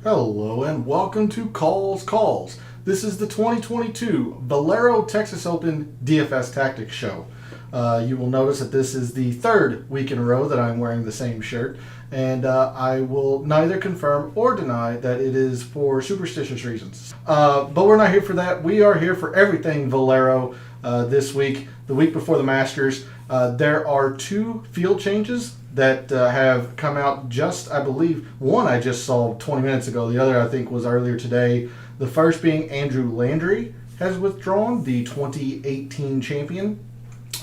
Hello and welcome to Calls. This is the 2022 Valero Texas Open DFS Tactics show. You will notice that this is the third week in a row that I'm wearing the same shirt, and I will neither confirm or deny that it is for superstitious reasons. But we're not here for that. We are here for everything Valero this week, the week before the Masters. There are two field changes that have come out just, I believe, one I just saw 20 minutes ago. The other, I think, was earlier today. The first being Andrew Landry has withdrawn, the 2018 champion.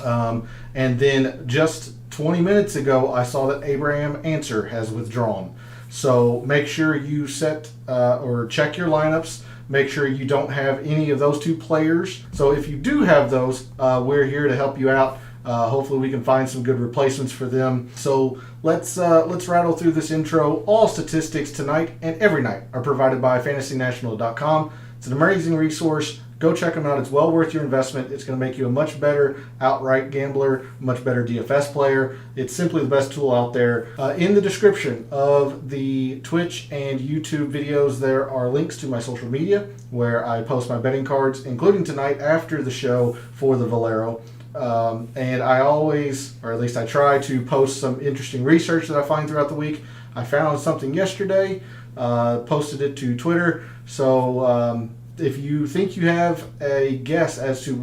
And then just 20 minutes ago, I saw that Abraham Answer has withdrawn. So make sure you set or check your lineups. Make sure you don't have any of those two players. So if you do have those, we're here to help you out. Hopefully we can find some good replacements for them. So let's rattle through this intro. All statistics tonight and every night are provided by FantasyNational.com. It's an amazing resource. Go check them out. It's well worth your investment. It's going to make you a much better outright gambler, much better DFS player. It's simply the best tool out there. In the description of the Twitch and YouTube videos, there are links to my social media where I post my betting cards, including tonight after the show for the Valero. And I always, or at least I try to post some interesting research that I find throughout the week. I found something yesterday, posted it to Twitter. So if you think you have a guess as to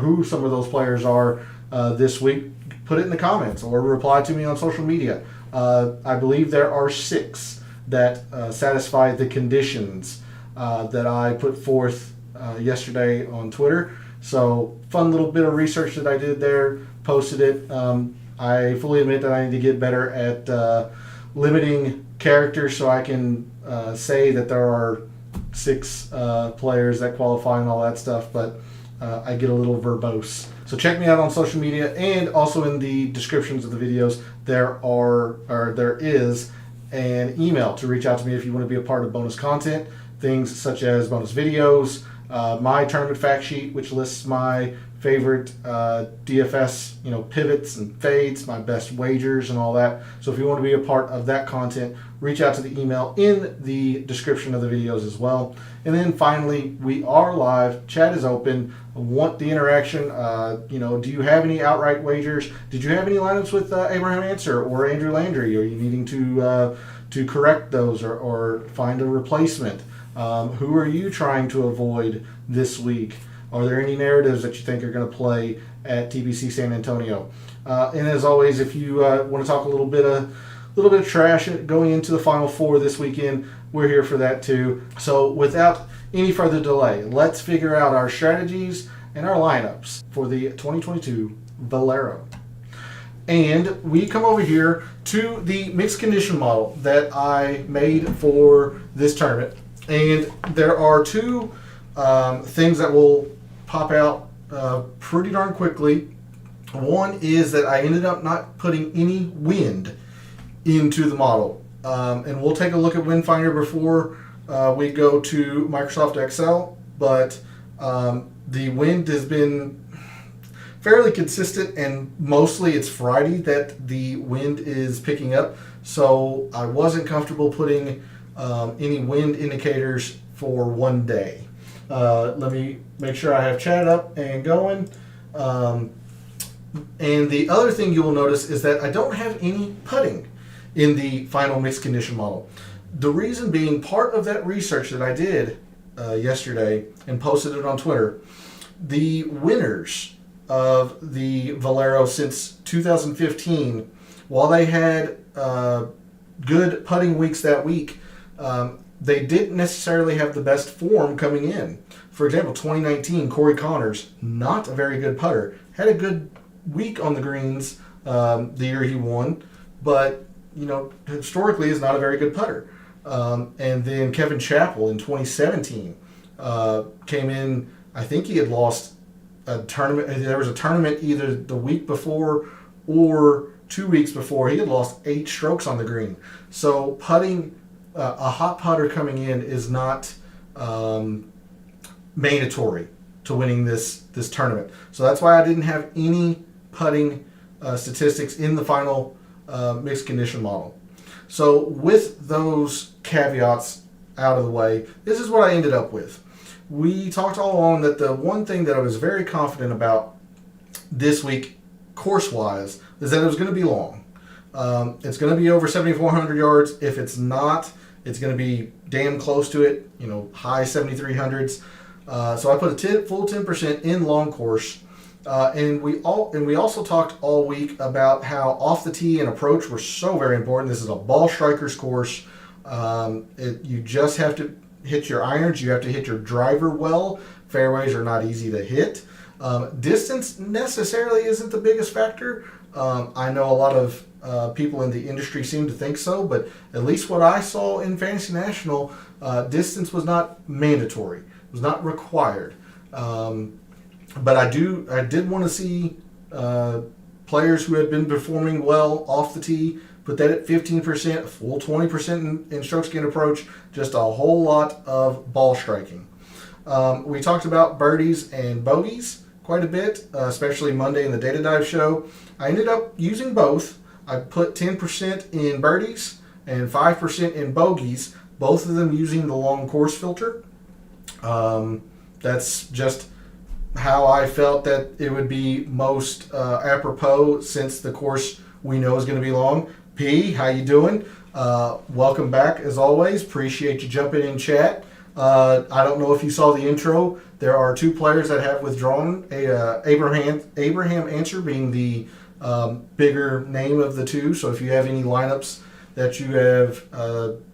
who some of those players are this week, put it in the comments or reply to me on social media. I believe there are 6 that satisfy the conditions that I put forth yesterday on Twitter. So fun little bit of research that I did there, posted it. I fully admit that I need to get better at limiting characters so I can say that there are 6 players that qualify and all that stuff, but I get a little verbose. So check me out on social media, and also in the descriptions of the videos there is an email to reach out to me if you want to be a part of bonus content, things such as bonus videos, my tournament fact sheet, which lists my favorite DFS, pivots and fades, my best wagers and all that. So if you want to be a part of that content, reach out to the email in the description of the videos as well. And then finally, we are live. Chat is open. I want the interaction. Do you have any outright wagers? Did you have any lineups with Abraham Answer or Andrew Landry? Are you needing to correct those or find a replacement? Who are you trying to avoid this week? Are there any narratives that you think are going to play at TBC San Antonio? And as always, if you want to talk a little bit of trash going into the Final Four this weekend, we're here for that too. So without any further delay, let's figure out our strategies and our lineups for the 2022 Valero. And we come over here to the mixed condition model that I made for this tournament. And there are 2 things that will pop out pretty darn quickly. One is that I ended up not putting any wind into the model. And we'll take a look at Wind Finder before we go to Microsoft Excel. But the wind has been fairly consistent, and mostly it's Friday that the wind is picking up. So I wasn't comfortable putting any wind indicators for one day. Let me make sure I have chat up and going. And the other thing you will notice is that I don't have any putting in the final mixed condition model. The reason being, part of that research that I did yesterday and posted it on Twitter, the winners of the Valero since 2015, while they had good putting weeks that week, they didn't necessarily have the best form coming in. For example, 2019, Corey Connors, not a very good putter, had a good week on the greens the year he won, but historically is not a very good putter. And then Kevin Chappell in 2017 came in. I think he had lost a tournament. There was a tournament either the week before or 2 weeks before. He had lost 8 strokes on the green. So putting. A hot putter coming in is not mandatory to winning this tournament. So that's why I didn't have any putting statistics in the final mixed condition model. So with those caveats out of the way, this is what I ended up with. We talked all along that the one thing that I was very confident about this week, course-wise, is that it was going to be long. It's going to be over 7,400 yards. If it's not, it's going to be damn close to it, high 7,300s. So I put a full 10% in long course. And we also talked all week about how off the tee and approach were so very important. This is a ball strikers course. You just have to hit your irons. You have to hit your driver well. Fairways are not easy to hit. Distance necessarily isn't the biggest factor. I know a lot of people in the industry seem to think so, but at least what I saw in Fantasy National, distance was not mandatory. It was not required. But I did want to see players who had been performing well off the tee, put that at 15%, full 20% in strokes gained approach, just a whole lot of ball striking. We talked about birdies and bogeys quite a bit, especially Monday in the Data Dive show. I ended up using both. I put 10% in birdies and 5% in bogeys, both of them using the long course filter. That's just how I felt that it would be most apropos, since the course we know is going to be long. P, how you doing? Welcome back as always. Appreciate you jumping in chat. I don't know if you saw the intro. There are two players that have withdrawn. Abraham Answer being the bigger name of the two. So if you have any lineups that you have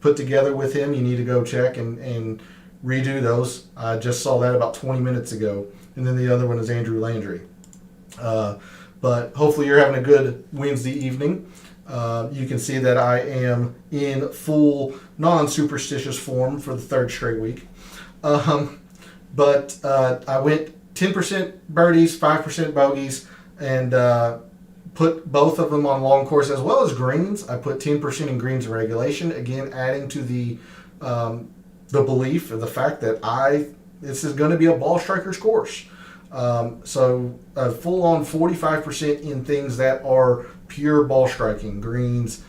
put together with him, you need to go check and redo those. I just saw that about 20 minutes ago. And then the other one is Andrew Landry. But hopefully you're having a good Wednesday evening. You can see that I am in full non-superstitious form for the third straight week. But I went 10% birdies, 5% bogeys, and put both of them on long course as well as greens. I put 10% in greens and regulation, again adding to the belief of the fact that this is going to be a ball strikers course. So a full-on 45% in things that are pure ball striking, greens,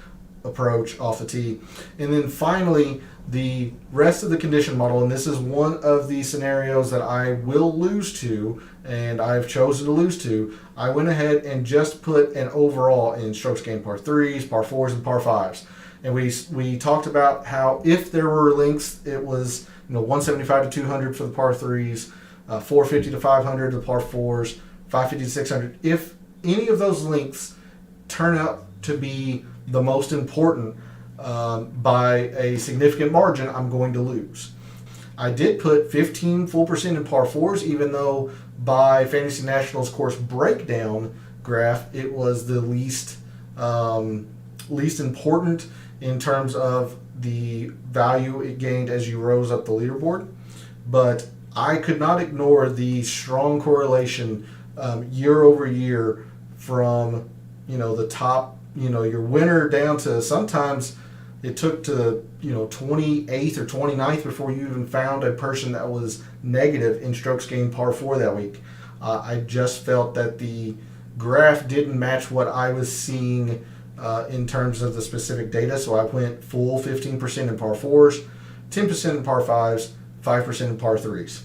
approach, off the tee. And then finally, the rest of the condition model, and this is one of the scenarios that I will lose to, and I've chosen to lose to. I went ahead and just put an overall in strokes gained par 3s, par 4s, and par 5s. And we talked about how if there were links, it was 175 to 200 for the par 3s, 450 to 500 the par 4s, 550 to 600. If any of those links turn out to be the most important by a significant margin, I'm going to lose. I did put 15 full percent in par 4s, even though by Fantasy National's course breakdown graph, it was the least important in terms of the value it gained as you rose up the leaderboard. But I could not ignore the strong correlation year over year from the top, your winner down to sometimes it took to 28th or 29th before you even found a person that was negative in strokes gained par 4 that week. I just felt that the graph didn't match what I was seeing in terms of the specific data, so I went full 15% in par 4s, 10% in par 5s, 5% in par 3s.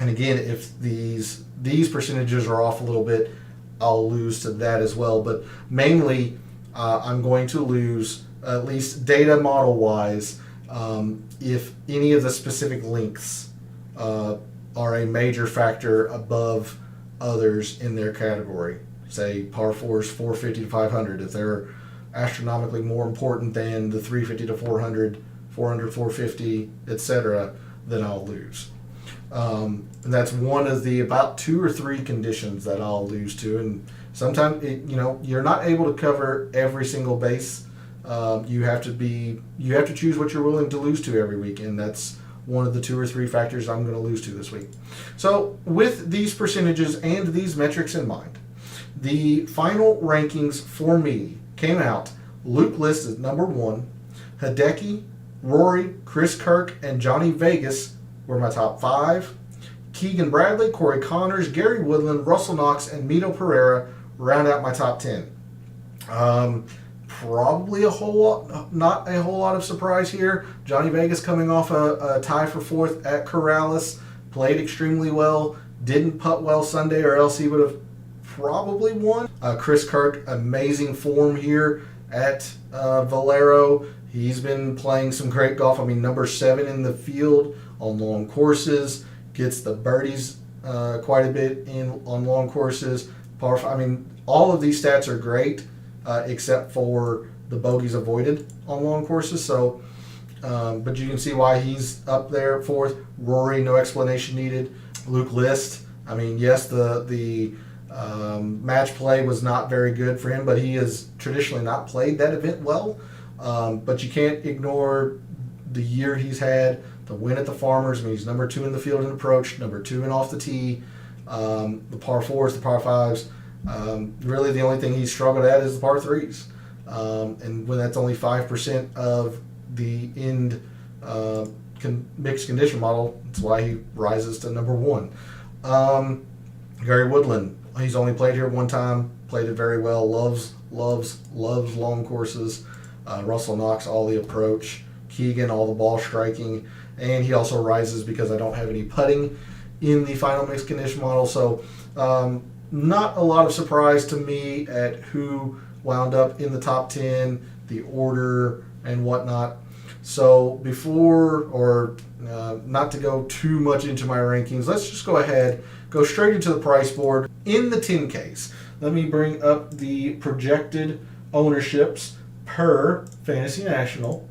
And again, if these percentages are off a little bit, I'll lose to that as well. But mainly, I'm going to lose, at least data model wise, if any of the specific links are a major factor above others in their category. Say par 4s 450 to 500. If they're astronomically more important than the 350 to 400, 400, 450, etc., then I'll lose. And that's one of the about 2 or 3 conditions that I'll lose to. And sometimes you're not able to cover every single base. You have to choose what you're willing to lose to every week, and that's one of the 2 or 3 factors I'm going to lose to this week. So with these percentages and these metrics in mind, the final rankings for me came out. Luke List is number 1. Hideki, Rory, Chris Kirk, and Johnny Vegas were my top 5. Keegan Bradley, Corey Connors, Gary Woodland, Russell Knox, and Mito Pereira round out my top 10. probably not a whole lot of surprise here. Johnny Vegas coming off a tie for fourth at Corrales, played extremely well, didn't putt well Sunday or else he would have probably won. Chris Kirk, amazing form here at Valero. He's been playing some great golf. I mean, number 7 in the field on long courses, gets the birdies quite a bit on long courses. I mean, all of these stats are great except for the bogeys avoided on long courses. So, but you can see why he's up there at fourth. Rory, no explanation needed. Luke List, I mean, yes, the match play was not very good for him, but he has traditionally not played that event well. But you can't ignore the year he's had, the win at the Farmers. I mean, he's number 2 in the field in approach, number 2 in off the tee, the par 4s, the par 5s. Really the only thing he's struggled at is the par 3s. And when that's only 5% of the end mixed condition model, that's why he rises to number 1. Gary Woodland, he's only played here one time, played it very well, loves long courses. Russell Knox, all the approach. Keegan, all the ball striking. And he also rises because I don't have any putting in the final mixed condition model. So not a lot of surprise to me at who wound up in the top 10, the order, and whatnot. So not to go too much into my rankings, let's just go ahead, go straight into the price board. In the 10Ks, let me bring up the projected ownerships per Fantasy National.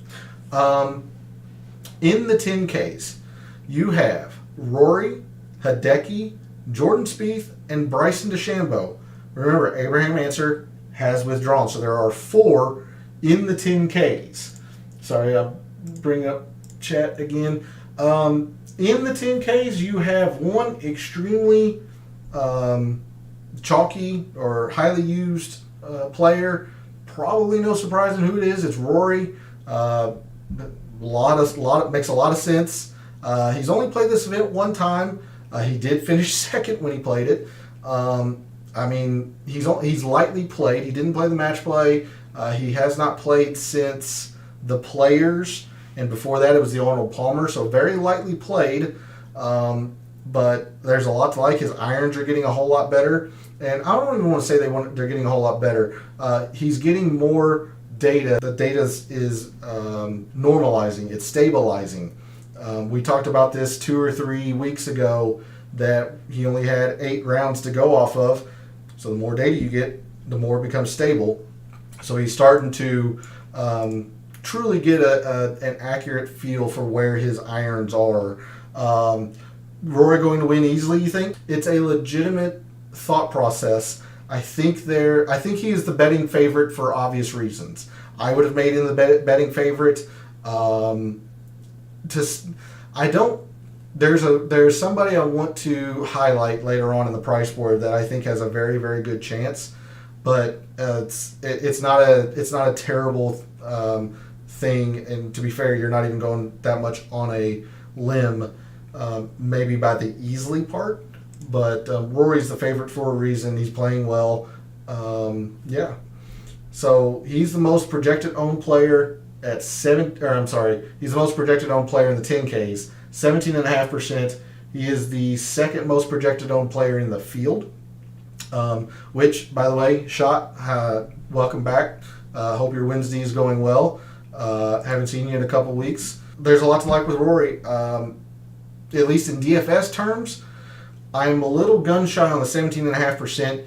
In the 10Ks, you have Rory, Hideki, Jordan Spieth, and Bryson DeChambeau. Remember, Abraham Ancer has withdrawn, so there are 4 in the 10Ks. Sorry, I'll bring up chat again. In the 10Ks, you have one extremely chalky or highly used player. Probably no surprise in who it is. It's Rory. Makes a lot of sense. He's only played this event one time. He did finish second when he played it. I mean, he's lightly played. He didn't play the match play. He has not played since the Players, and before that it was the Arnold Palmer. So very lightly played. But there's a lot to like. His irons are getting a whole lot better. And I don't even want to say they're getting a whole lot better. He's getting more data. The data is normalizing. It's stabilizing. We talked about this 2 or 3 weeks ago that he only had 8 rounds to go off of. So the more data you get, the more it becomes stable. So he's starting to truly get an accurate feel for where his irons are. Rory going to win easily, you think? It's a legitimate thought process. I think he is the betting favorite for obvious reasons. I would have made him the betting favorite. There's somebody I want to highlight later on in the price board that I think has a very, very good chance, but it's not a terrible thing. And to be fair, you're not even going that much on a limb, maybe by the easily part. But Rory's the favorite for a reason. He's playing well. Yeah. So he's the most projected owned player at he's the most projected owned player in the 10Ks, 17.5%. He is the second most projected owned player in the field. Which, by the way, welcome back. Hope your Wednesday is going well. Haven't seen you in a couple weeks. There's a lot to like with Rory. At least in DFS terms, I'm a little gun shy on the 17.5%.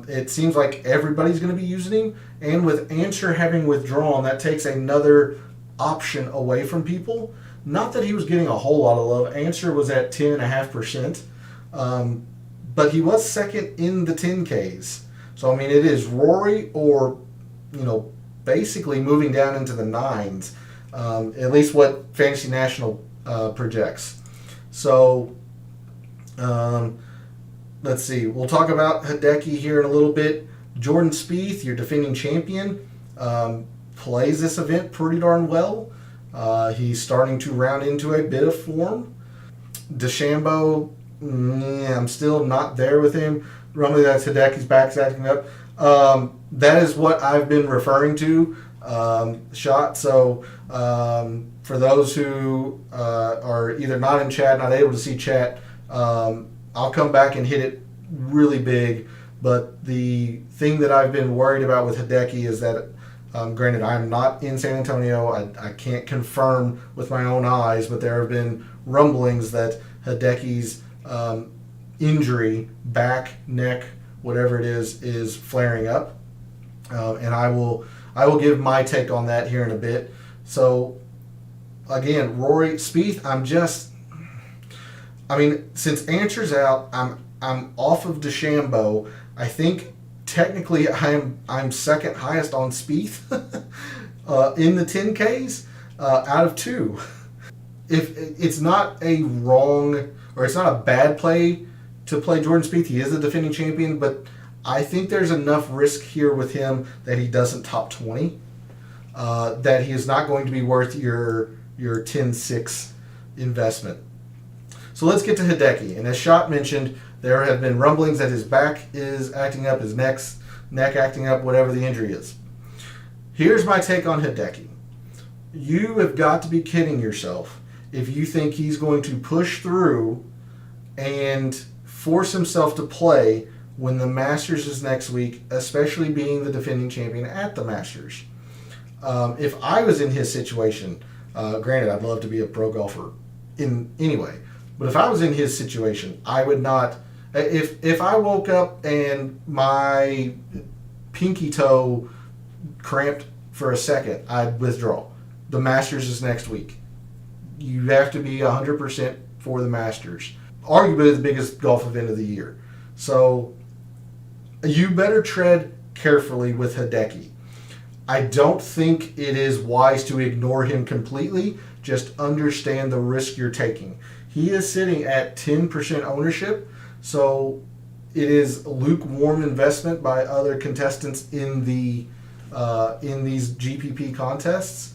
It seems like everybody's going to be using him, and with Ancer having withdrawn, that takes another option away from people. Not that he was getting a whole lot of love. Ancer was at 10.5%, but he was second in the 10Ks. So I mean, it is Rory or basically moving down into the 9s. At least what Fantasy National projects. So. Let's see. We'll talk about Hideki here in a little bit. Jordan Spieth, your defending champion, plays this event pretty darn well. He's starting to round into a bit of form. DeChambeau, I'm still not there with him. Normally that's Hideki's back's acting up. That is what I've been referring to, shot. So for those who are either not in chat, not able to see chat, I'll come back and hit it really big. But the thing that I've been worried about with Hideki is that, granted, I'm not in San Antonio. I can't confirm with my own eyes, but there have been rumblings that Hideki's injury, back, neck, whatever it is flaring up. And I will give my take on that here in a bit. So again, Rory Spieth, since Answer's out, I'm off of DeChambeau. I think technically I'm second highest on Spieth in the 10Ks out of two. If it's not a wrong, or it's not a bad play to play Jordan Spieth, he is the defending champion, but I think there's enough risk here with him that he doesn't top 20, that he is not going to be worth your 10-6 investment. So let's get to Hideki. And as Shot mentioned, there have been rumblings that his back is acting up, his neck acting up, whatever the injury is. Here's my take on Hideki. You have got to be kidding yourself if you think he's going to push through and force himself to play when the Masters is next week, especially being the defending champion at the Masters. If I was in his situation, granted, I'd love to be a pro golfer anyway, but if I was in his situation, I would not. If I woke up and my pinky toe cramped for a second, I'd withdraw. The Masters is next week. You have to be 100% for the Masters. Arguably the biggest golf event of the year. So you better tread carefully with Hideki. I don't think it is wise to ignore him completely. Just understand the risk you're taking. He is sitting at 10% ownership, so it is lukewarm investment by other contestants in these GPP contests.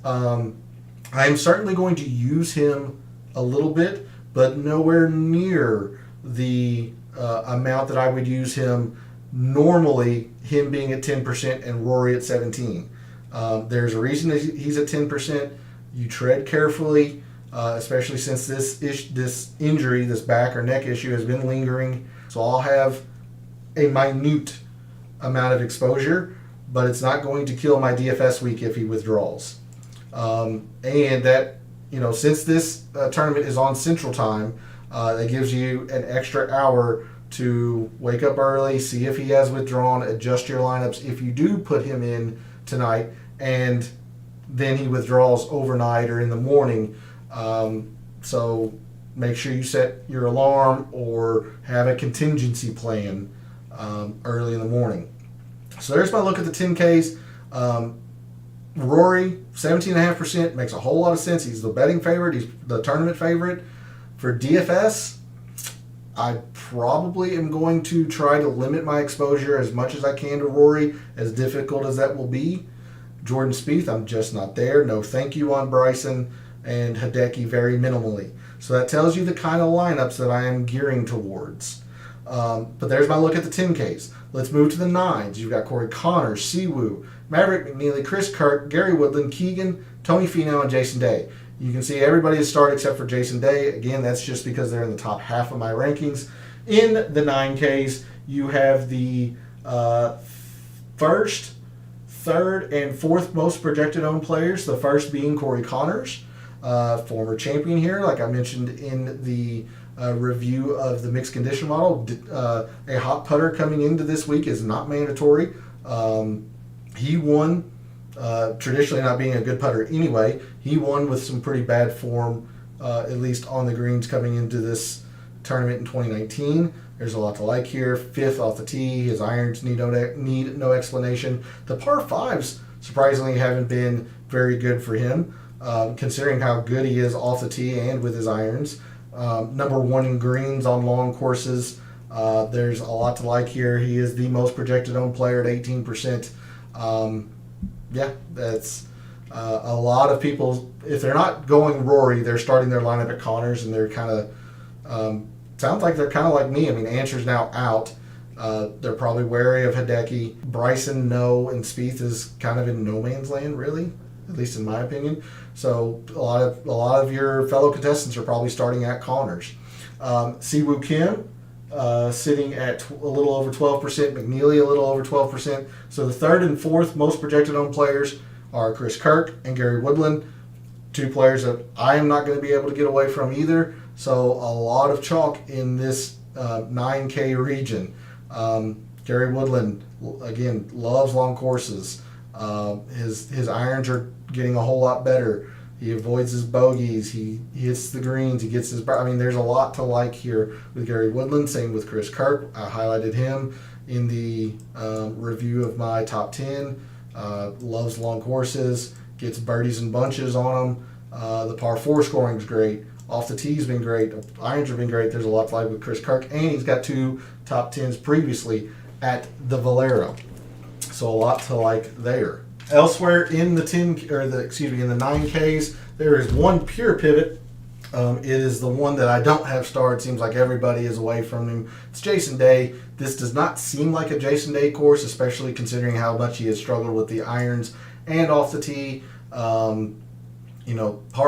I am certainly going to use him a little bit, but nowhere near the amount that I would use him normally, him being at 10% and Rory at 17%. There's a reason that he's at 10%. You tread carefully, especially since this injury, this back or neck issue has been lingering. So I'll have a minute amount of exposure, but it's not going to kill my DFS week if he withdraws. And that, since this tournament is on Central Time, that gives you an extra hour to wake up early, see if he has withdrawn, adjust your lineups if you do put him in tonight, and then he withdraws overnight or in the morning. So make sure you set your alarm or have a contingency plan early in the morning. So there's my look at the 10Ks. Rory, 17.5% makes a whole lot of sense. He's the betting favorite. He's the tournament favorite. For DFS, I probably am going to try to limit my exposure as much as I can to Rory, as difficult as that will be. Jordan Spieth, I'm just not there. No thank you on Bryson, and Hideki very minimally. So that tells you the kind of lineups that I am gearing towards. But there's my look at the 10Ks. Let's move to the 9s. You've got Corey Connors, Siwoo, Maverick McNeely, Chris Kirk, Gary Woodland, Keegan, Tony Finau, and Jason Day. You can see everybody is started except for Jason Day. Again, that's just because they're in the top half of my rankings. In the 9Ks, you have the first, third, and fourth most projected owned players. The first being Corey Connors, former champion here, like I mentioned in the review of the mixed condition model. A hot putter coming into this week is not mandatory. He won. Traditionally not being a good putter anyway, he won with some pretty bad form, at least on the greens coming into this tournament in 2019. There's a lot to like here. Fifth off the tee. His irons need no explanation. The par fives surprisingly haven't been very good for him, considering how good he is off the tee and with his irons. Number one in greens on long courses. There's a lot to like here. He is the most projected owned player at 18%. Yeah, that's a lot of people. If they're not going Rory, they're starting their lineup at Connors, and they're kind of sounds like they're kind of like me. I mean, Answer's now out. They're probably wary of Hideki. Bryson, no, and Spieth is kind of in no man's land, really, at least in my opinion. So a lot of your fellow contestants are probably starting at Connors. Siwoo Kim sitting at a little over 12%. McNeely a little over 12%. So the third and fourth most projected owned players are Chris Kirk and Gary Woodland, two players that I am not going to be able to get away from either. So a lot of chalk in this 9K region. Gary Woodland, again, loves long courses. His irons are getting a whole lot better. He avoids his bogeys. He hits the greens. He gets his... I mean, there's a lot to like here with Gary Woodland. Same with Chris Kirk. I highlighted him in the review of my top 10. Loves long courses. Gets birdies and bunches on them. The par 4 scoring is great. Off the tee's been great. Irons have been great. There's a lot to like with Chris Kirk. And he's got 2 top 10s previously at the Valero. So a lot to like there. Elsewhere in the in the 9Ks, there is one pure pivot. It is the one that I don't have starred. It seems like everybody is away from him. It's Jason Day. This does not seem like a Jason Day course, especially considering how much he has struggled with the irons and off the tee. Par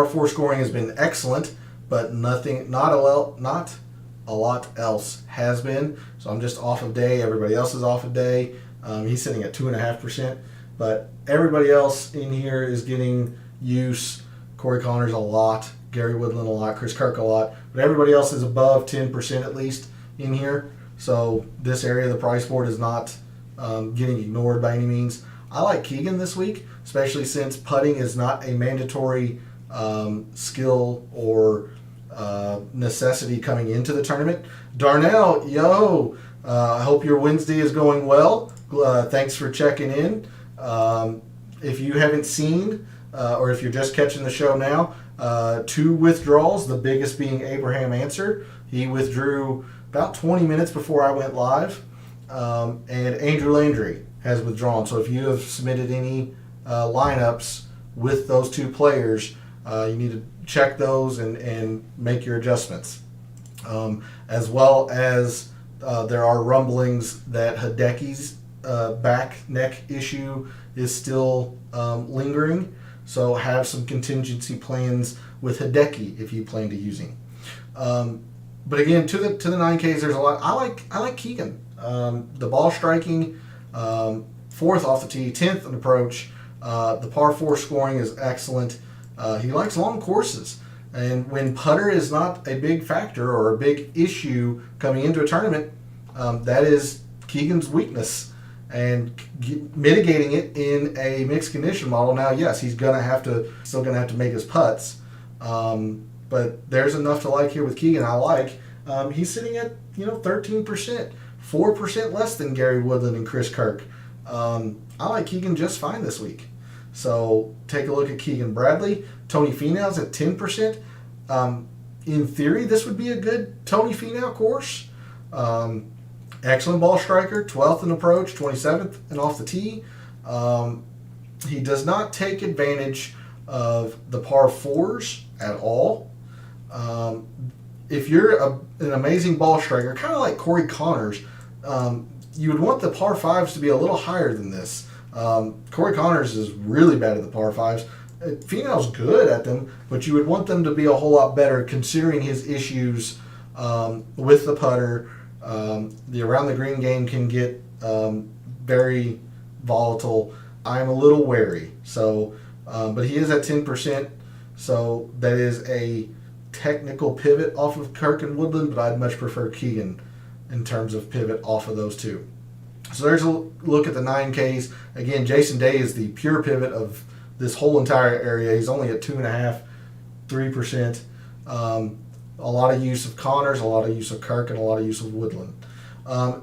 4 scoring has been excellent, but not a lot else has been. So I'm just off of Day. Everybody else is off of Day. He's sitting at 2.5%. But everybody else in here is getting use. Corey Connors a lot, Gary Woodland a lot, Chris Kirk a lot. But everybody else is above 10% at least in here. So this area of the price board is not getting ignored by any means. I like Keegan this week, especially since putting is not a mandatory skill or necessity coming into the tournament. Darnell, I hope your Wednesday is going well. Thanks for checking in. If you haven't seen, or if you're just catching the show now, 2 withdrawals, the biggest being Abraham Answer. He withdrew about 20 minutes before I went live. And Andrew Landry has withdrawn. So if you have submitted any lineups with those 2 players, you need to check those and make your adjustments. As well as there are rumblings that Hideki's back neck issue is still lingering, so have some contingency plans with Hideki if you plan to use him. But again, to the 9Ks, there's a lot. I like Keegan. The ball striking, 4th off the tee, 10th in approach. The par 4 scoring is excellent. He likes long courses, and when putter is not a big factor or a big issue coming into a tournament, that is Keegan's weakness. And mitigating it in a mixed condition model. Now, yes, he's still gonna have to make his putts, but there's enough to like here with Keegan. I like. He's sitting at 13%, 4% less than Gary Woodland and Chris Kirk. I like Keegan just fine this week. So take a look at Keegan Bradley. Tony Finau's at 10%. In theory, this would be a good Tony Finau course. Excellent ball striker, 12th in approach, 27th and off the tee. He does not take advantage of the par 4s at all. If you're an amazing ball striker, kind of like Corey Connors, you would want the par 5s to be a little higher than this. Corey Connors is really bad at the par 5s. Finau's good at them, but you would want them to be a whole lot better considering his issues with the putter. The around the green game can get very volatile. I'm a little wary. So, but he is at 10%. So that is a technical pivot off of Kirk and Woodland, but I'd much prefer Keegan in terms of pivot off of those 2. So there's a look at the 9Ks. Again, Jason Day is the pure pivot of this whole entire area. He's only at 2.5%, 3%. A lot of use of Connors, a lot of use of Kirk, and a lot of use of Woodland.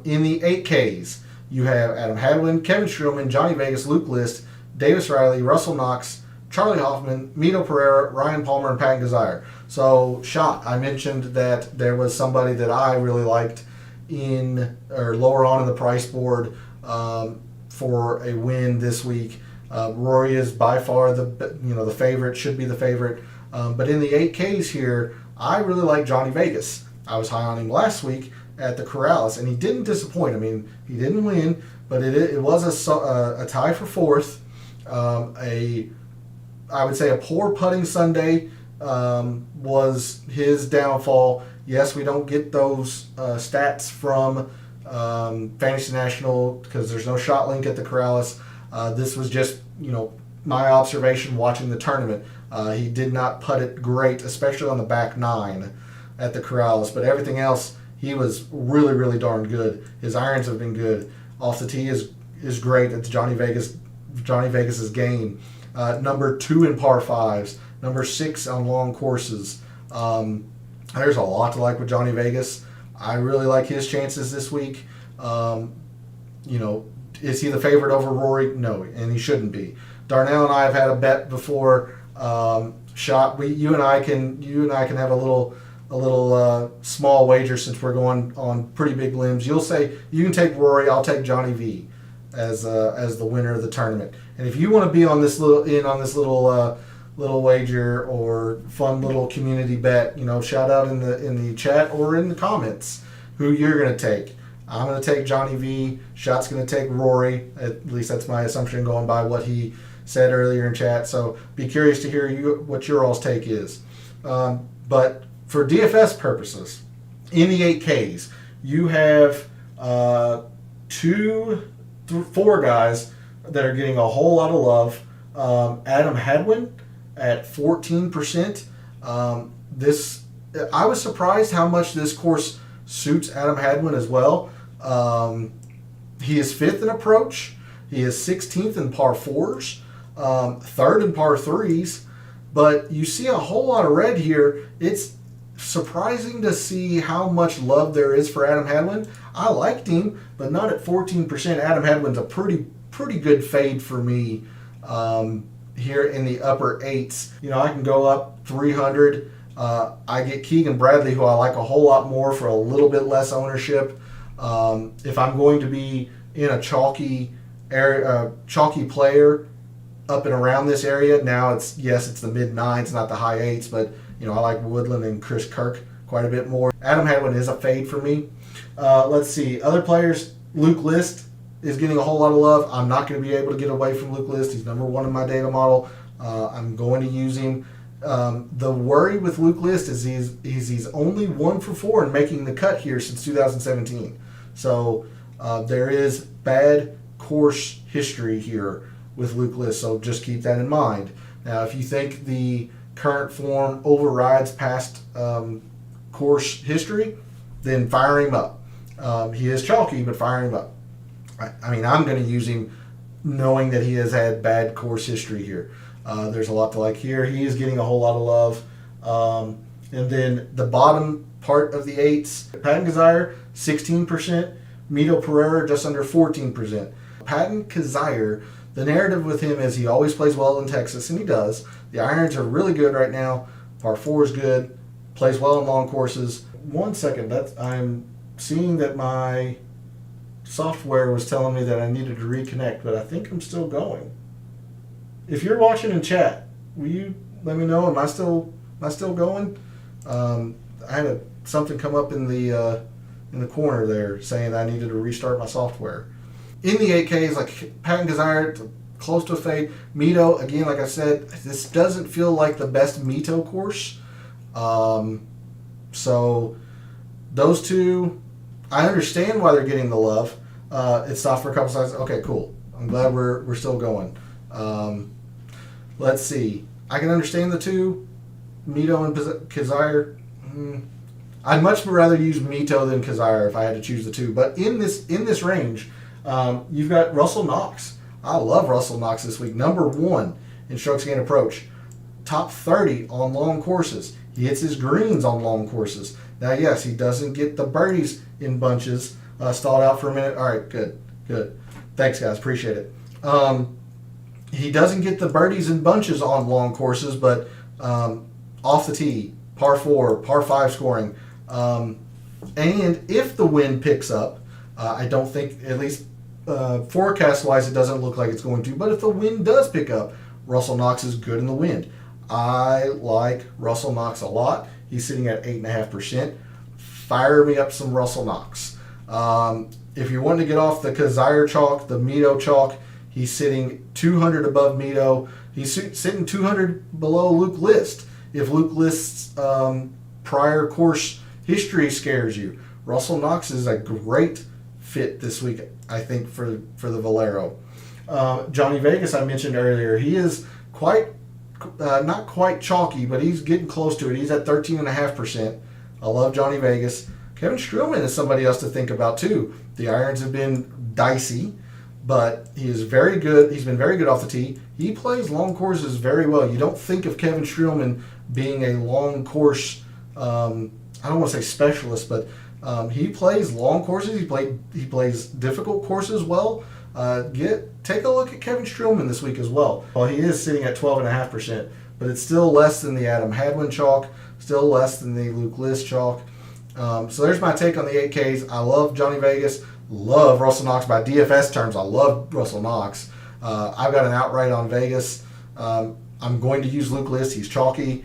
In the 8Ks, you have Adam Hadwin, Kevin Streelman, Johnny Vegas, Luke List, Davis Riley, Russell Knox, Charlie Hoffman, Mito Pereira, Ryan Palmer, and Pat Gazire. So, I mentioned that there was somebody that I really liked lower on in the price board for a win this week. Rory is by far the favorite, should be the favorite. But in the 8Ks here, I really like Johnny Vegas. I was high on him last week, at the Corrales, and he didn't disappoint. I mean, he didn't win, but it was a tie for fourth. I would say a poor putting Sunday was his downfall. Yes, we don't get those stats from Fantasy National because there's no shot link at the Corrales. This was just, my observation watching the tournament. He did not putt it great, especially on the back nine at the Corrales, but everything else, he was really, really darn good. His irons have been good. Off the tee is great. It's Johnny Vegas's game. Number 2 in par 5s, number 6 on long courses. There's a lot to like with Johnny Vegas. I really like his chances this week. Is he the favorite over Rory? No, and he shouldn't be. Darnell and I have had a bet before. You and I can have a little small wager since we're going on pretty big limbs. You'll say you can take Rory, I'll take Johnny V as the winner of the tournament. And if you want to be on this little wager or fun little community bet, shout out in the chat or in the comments who you're going to take. I'm going to take Johnny V. Shot's going to take Rory. At least that's my assumption going by what he said earlier in chat. So be curious to hear what your all's take is. But for DFS purposes, in the 8Ks, you have 4 guys that are getting a whole lot of love. Adam Hadwin at 14%. I was surprised how much this course suits Adam Hadwin as well. He is 5th in approach. He is 16th in par 4s, 3rd in par 3s. But you see a whole lot of red here. It's surprising to see how much love there is for Adam Hadwin. I liked him, but not at 14%. Adam Hadwin's a pretty good fade for me here in the upper 8s. I can go up 300. I get Keegan Bradley, who I like a whole lot more for a little bit less ownership. If I'm going to be in a chalky player up and around this area, now it's the mid 9s, not the high 8s, but I like Woodland and Chris Kirk quite a bit more. Adam Hadwin is a fade for me. Let's see. Other players, Luke List is getting a whole lot of love. I'm not going to be able to get away from Luke List. He's number 1 in my data model. I'm going to use him. The worry with Luke List is he's only 1 for 4 in making the cut here since 2017. So there is bad course history here with Luke List, so just keep that in mind. Now, if you think the current form overrides past course history, then fire him up. He is chalky, but fire him up. I'm going to use him knowing that he has had bad course history here. There's a lot to like here. He is getting a whole lot of love. And then the bottom part of the 8s, Patton Kizzire, 16%. Mito Pereira, just under 14%. Patton Kizzire, the narrative with him is he always plays well in Texas, and he does. The irons are really good right now. Par 4 is good. Plays well in long courses. 1 second. I'm seeing that my software was telling me that I needed to reconnect, but I think I'm still going. If you're watching in chat, will you let me know? Am I still going? I had something come up in the corner there saying I needed to restart my software. In the 8Ks, like Patton Kizzire, close to a fade. Mito, again, like I said, this doesn't feel like the best Mito course. So those two, I understand why they're getting the love. It's soft for a couple sizes. Okay, cool. I'm glad we're still going. Let's see. I can understand the two, Mito and Kizzire. I'd much rather use Mito than Kizzire if I had to choose the two. But in this range, you've got Russell Knox. I love Russell Knox this week. Number 1 in strokes gained approach. Top 30 on long courses. He hits his greens on long courses. Now, yes, he doesn't get the birdies in bunches. Stalled out for a minute. All right, good. Thanks, guys. Appreciate it. He doesn't get the birdies in bunches on long courses, but off the tee, par 4, par 5 scoring. And if the wind picks up, I don't think, at least forecast-wise, it doesn't look like it's going to. But if the wind does pick up, Russell Knox is good in the wind. I like Russell Knox a lot. He's sitting at 8.5%. fire me up some Russell Knox. If you're wanting to get off the Kazire chalk, the Mito chalk, he's sitting 200 above Mito. He's sitting 200 below Luke List. If Luke List's prior course history scares you, Russell Knox is a great fit this week, I think, for the Valero. Johnny Vegas, I mentioned earlier, he is not quite chalky, but he's getting close to it. He's at 13.5%. I love Johnny Vegas. Kevin Streelman is somebody else to think about too. The irons have been dicey, but he is very good. He's been very good off the tee. He plays long courses very well. You don't think of Kevin Streelman being a long course, I don't want to say specialist, but he plays long courses. He plays difficult courses well. Take a look at Kevin Streelman this week as well. Well, he is sitting at 12.5%, but it's still less than the Adam Hadwin chalk, still less than the Luke List chalk. So there's my take on the 8Ks. I love Johnny Vegas, love Russell Knox. By DFS terms, I love Russell Knox. I've got an outright on Vegas. I'm going to use Luke List. He's chalky.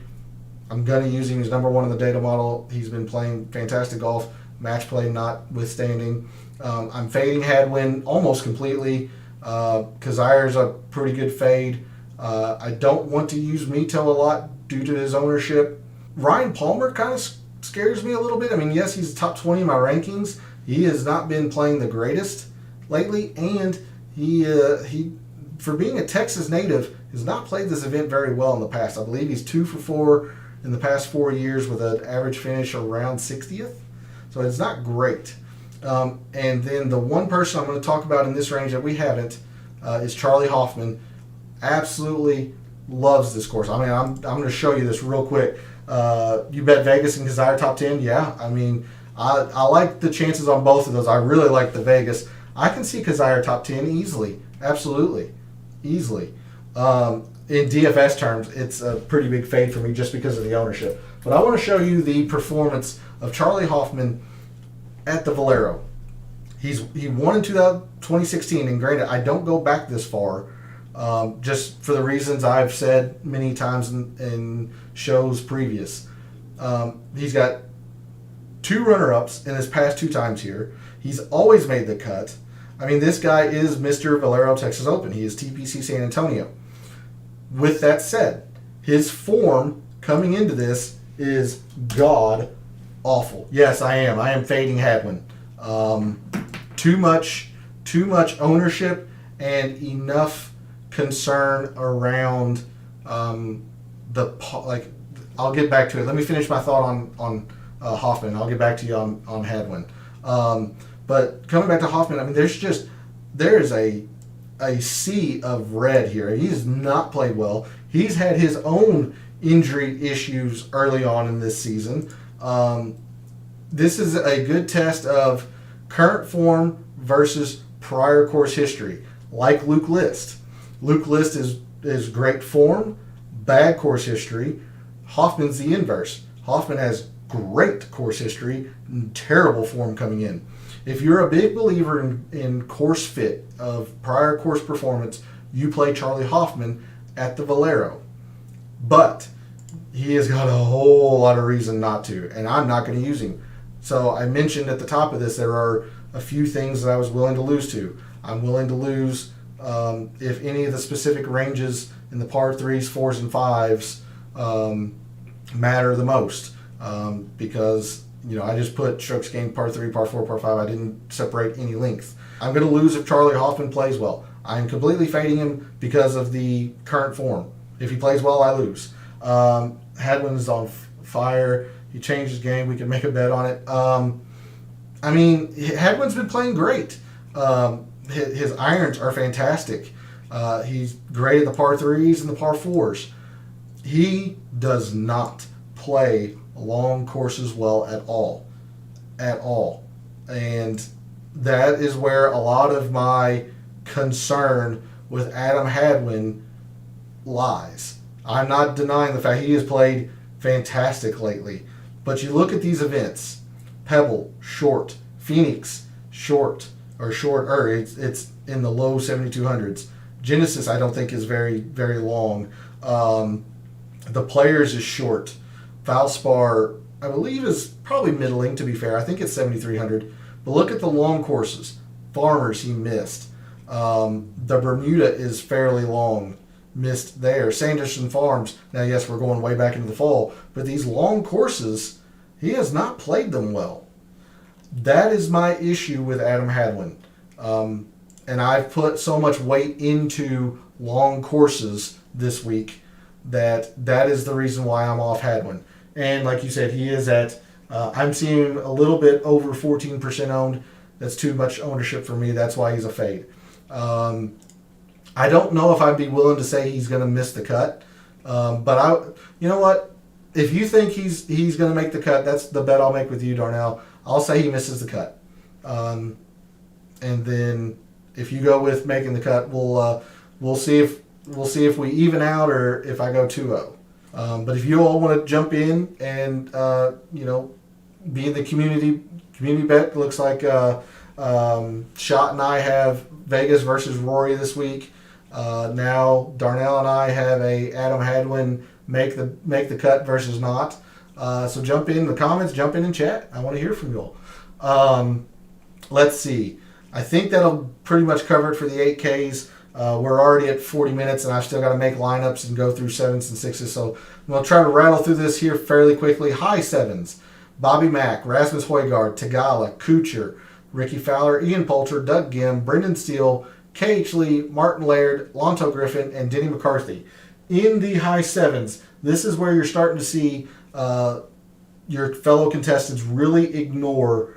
I'm going to use him. He's number one in the data model. He's been playing fantastic golf, match play notwithstanding. I'm fading Hadwin almost completely. Kazire's a pretty good fade. I don't want to use Mito a lot due to his ownership. Ryan Palmer kind of scares me a little bit. I mean, yes, he's top 20 in my rankings. He has not been playing the greatest lately, and he for being a Texas native, has not played this event very well in the past. I believe he's 2 for 4 in the past 4 years with an average finish around 60th. So it's not great. And then the one person I'm going to talk about in this range that we haven't is Charlie Hoffman. Absolutely loves this course. I mean, I'm going to show you this real quick. You bet Vegas and Kazire top 10? Yeah. I mean, I like the chances on both of those. I really like the Vegas. I can see Kazire top 10 easily. Absolutely. Easily. In DFS terms, it's a pretty big fade for me just because of the ownership. But I want to show you the performance of Charlie Hoffman at the Valero. He won in 2016, and granted, I don't go back this far, just for the reasons I've said many times in shows previous. He's got 2 runner-ups in his past 2 times here. He's always made the cut. I mean, this guy is Mr. Valero Texas Open. He is TPC San Antonio. With that said, his form coming into this is god awful. Yes, I am. I am fading Hadwin. Too much ownership and enough concern around I'll get back to it. Let me finish my thought on Hoffman. I'll get back to you on Hadwin. But coming back to Hoffman, I mean, there is a sea of red here. He's not played well. He's had his own injury issues early on in this season. This is a good test of current form versus prior course history, like Luke List. Luke List is great form, bad course history. Hoffman's the inverse. Hoffman has great course history, and terrible form coming in. If you're a big believer in course fit of prior course performance, you play Charlie Hoffman at the Valero. But he has got a whole lot of reason not to, and I'm not going to use him. So I mentioned at the top of this, there are a few things that I was willing to lose to. I'm willing to lose if any of the specific ranges in the par 3s, 4s, and 5s matter the most. Because, I just put strokes gained par 3, par 4, par 5. I didn't separate any length. I'm going to lose if Charlie Hoffman plays well. I'm completely fading him because of the current form. If he plays well, I lose. Hadwin is on fire. He changed his game. We can make a bet on it. Hadwin's been playing great. His irons are fantastic. He's great at the par 3s and the par 4s. He does not play long courses well at all. At all. And that is where a lot of my concern with Adam Hadwin lies. I'm not denying the fact he has played fantastic lately. But you look at these events, Pebble, short, Phoenix, short, or shorter, it's in the low 7,200s. Genesis, I don't think, is very, very long. The Players is short. Valspar, I believe is probably middling, to be fair. I think it's 7,300. But look at the long courses. Farmers, he missed. The Bermuda is fairly long. Missed there. Sanderson Farms. Now, yes, we're going way back into the fall. But these long courses, he has not played them well. That is my issue with Adam Hadwin. And I've put so much weight into long courses this week that is the reason why I'm off Hadwin. And like you said, he is at, I'm seeing a little bit over 14% owned. That's too much ownership for me. That's why he's a fade. I don't know if I'd be willing to say he's going to miss the cut. But you know what? If you think he's going to make the cut, that's the bet I'll make with you, Darnell. I'll say he misses the cut. And then if you go with making the cut, we'll see if we even out or if I go 2-0. But if you all want to jump in and be in the community bet, looks like Shot and I have Vegas versus Rory this week. Now Darnell and I have a Adam Hadwin make the cut versus not. So jump in the comments, jump in and chat. I want to hear from you all. Let's see. I think that'll pretty much cover it for the 8Ks. We're already at 40 minutes, and I've still got to make lineups and go through 7s and 6s. So I'm going to try to rattle through this here fairly quickly. High 7s. Bobby Mack, Rasmus Højgaard, Tagala, Kuchar, Ricky Fowler, Ian Poulter, Doug Gim, Brendan Steele, K.H. Lee, Martin Laird, Lonto Griffin, and Denny McCarthy. In the high 7s, this is where you're starting to see your fellow contestants really ignore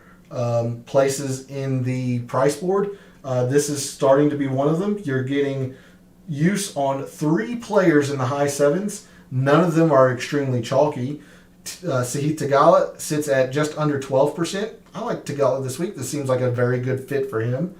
places in the price board. This is starting to be one of them. You're getting use on 3 players in the high 7s. None of them are extremely chalky. Sahith Tagala sits at just under 12%. I like Tagala this week. This seems like a very good fit for him.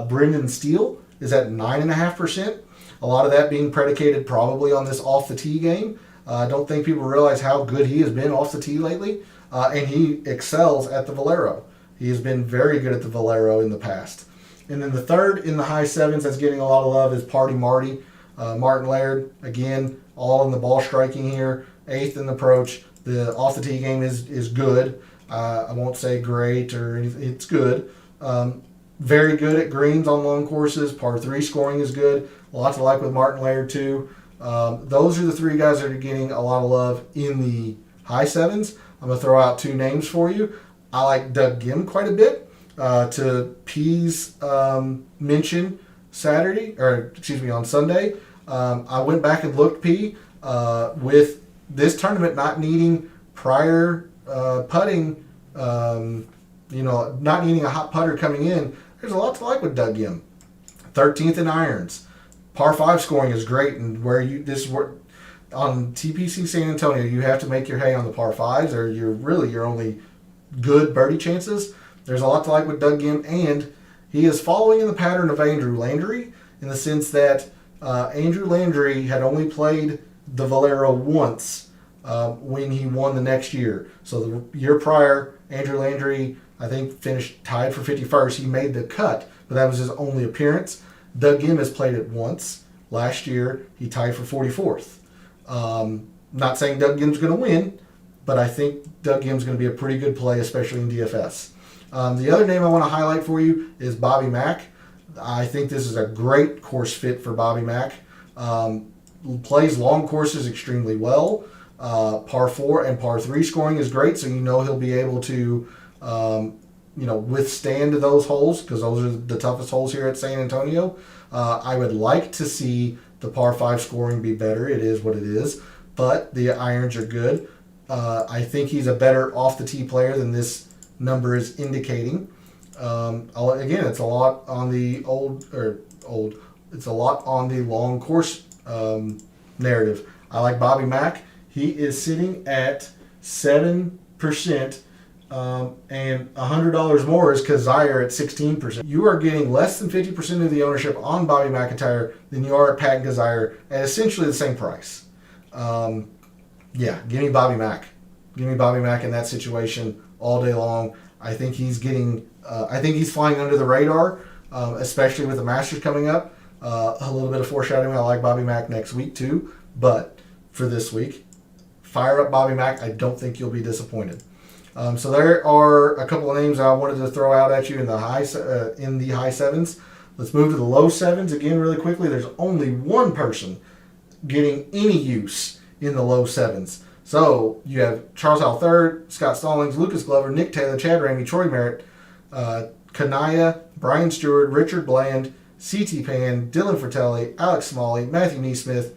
Brendan Steele is at 9.5%. A lot of that being predicated probably on this off the tee game. I don't think people realize how good he has been off the tee lately. And he excels at the Valero. He has been very good at the Valero in the past. And then the third in the high 7s that's getting a lot of love is Party Marty. Martin Laird, again, all in the ball striking here. 8th in the approach. The off the tee game is good. I won't say great or anything. It's good. Very good at greens on long courses. Par 3 scoring is good. A lot to like with Martin Laird too. Those are the 3 guys that are getting a lot of love in the high 7s. I'm going to throw out 2 names for you. I like Doug Gim quite a bit. To P's mention on Sunday, I went back and looked P with this tournament not needing prior putting, not needing a hot putter coming in. There's a lot to like with Doug Gim. 13th in irons. Par 5 scoring is great, and on TPC San Antonio, you have to make your hay on the par 5s, or your only good birdie chances. There's a lot to like with Doug Gim, and he is following in the pattern of Andrew Landry in the sense that Andrew Landry had only played the Valero once when he won the next year. So the year prior, Andrew Landry, I think, finished tied for 51st. He made the cut, but that was his only appearance. Doug Gim has played it once. Last year, he tied for 44th. Not saying Doug Gim's going to win, but I think Doug Gim's going to be a pretty good play, especially in DFS. The other name I want to highlight for you is Bobby Mack. I think this is a great course fit for Bobby Mack. Plays long courses extremely well. Par 4 and par 3 scoring is great, so he'll be able to withstand those holes, because those are the toughest holes here at San Antonio. I would like to see the par 5 scoring be better. It is what it is, but the irons are good. I think he's a better off the tee player than this number is indicating. Again, it's a lot on the it's a lot on the long course narrative. I like Bobby Mack. He is sitting at 7%, and $100 more is Kazire at 16%. You are getting less than 50% of the ownership on Bobby McIntyre than you are at Pat Kazire at essentially the same price. Give me Bobby Mack. Give me Bobby Mack in that situation all day long. I think he's flying under the radar, especially with the Masters coming up. A little bit of foreshadowing. I like Bobby Mack next week too, but for this week, fire up Bobby Mack. I don't think you'll be disappointed. So there are a couple of names I wanted to throw out at you in the high sevens. Let's move to the low sevens again really quickly. There's only one person getting any use in the low sevens. So you have Charles Howell III, Scott Stallings, Lucas Glover, Nick Taylor, Chad Ramey, Troy Merritt, Kanaya, Brian Stewart, Richard Bland, C.T. Pan, Dylan Fratelli, Alex Smalley, Matthew Neesmith,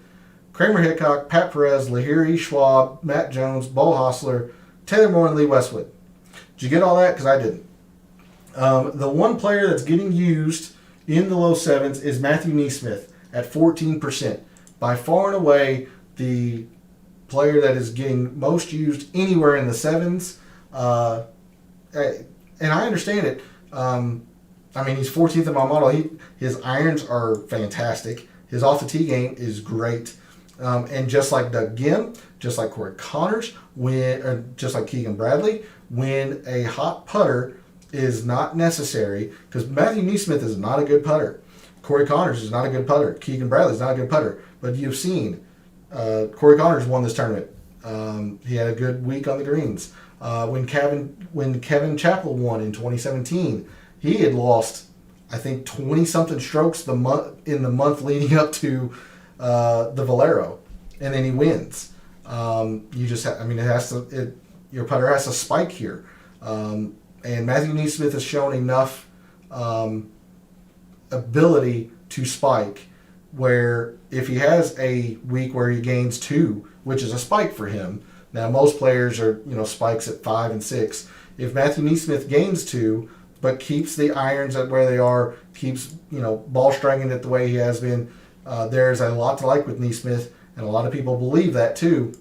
Kramer Hickok, Pat Perez, Lahiri, Schwab, Matt Jones, Bo Hostler, Taylor Moore, and Lee Westwood. Did you get all that? Because I didn't. The one player that's getting used in the low sevens is Matthew Neesmith at 14%. By far and away, the player that is getting most used anywhere in the sevens. And I understand it. I mean, he's 14th in my model. His irons are fantastic. His off the tee game is great. And just like Doug Gim, just like Corey Connors, just like Keegan Bradley, when a hot putter is not necessary, because Matthew Neesmith is not a good putter. Corey Connors is not a good putter. Keegan Bradley is not a good putter. But you've seen Corey Connors won this tournament. He had a good week on the greens. When Kevin Chappell won in 2017, he had lost, I think, 20-something strokes in the month leading up to the Valero, and then he wins. Your putter has to spike here, and Matthew Neesmith has shown enough ability to spike where if he has a week where he gains 2, which is a spike for him. Now most players are spikes at 5 and 6. If Matthew Neesmith gains 2 but keeps the irons at where they are, keeps ball striking it the way he has been, there's a lot to like with Neesmith, and a lot of people believe that too.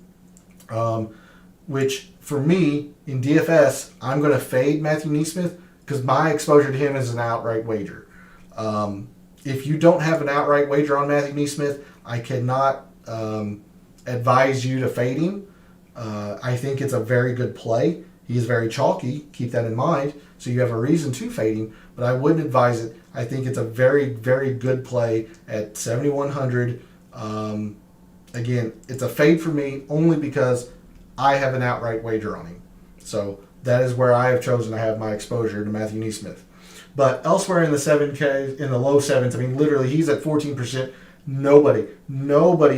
Which for me in DFS, I'm going to fade Matthew Neesmith because my exposure to him is an outright wager. If you don't have an outright wager on Matthew Neesmith, I cannot advise you to fade him. I think it's a very good play. He is very chalky. Keep that in mind. So you have a reason to fade him, but I wouldn't advise it. I think it's a very, very good play at 7,100. Again, it's a fade for me only because I have an outright wager on him. So that is where I have chosen to have my exposure to Matthew Neesmith. But elsewhere in the 7K, in the low sevens, I mean, literally he's at 14%. Nobody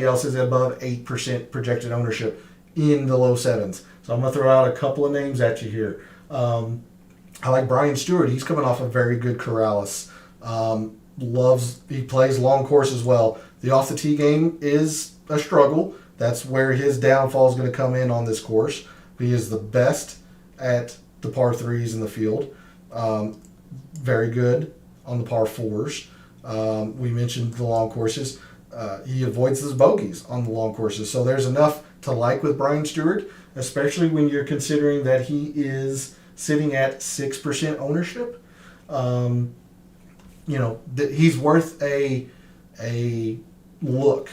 else is above 8% projected ownership in the low sevens. So I'm going to throw out a couple of names at you here. I like Brian Stewart. He's coming off a very good Corrales. He plays long course as well. The off the tee game is a struggle. That's where his downfall is going to come in on this course. He is the best at the par threes in the field. Very good on the par fours. We mentioned the long courses. He avoids his bogeys on the long courses. So there's enough to like with Brian Stewart, especially when you're considering that he is sitting at 6% ownership. He's worth a look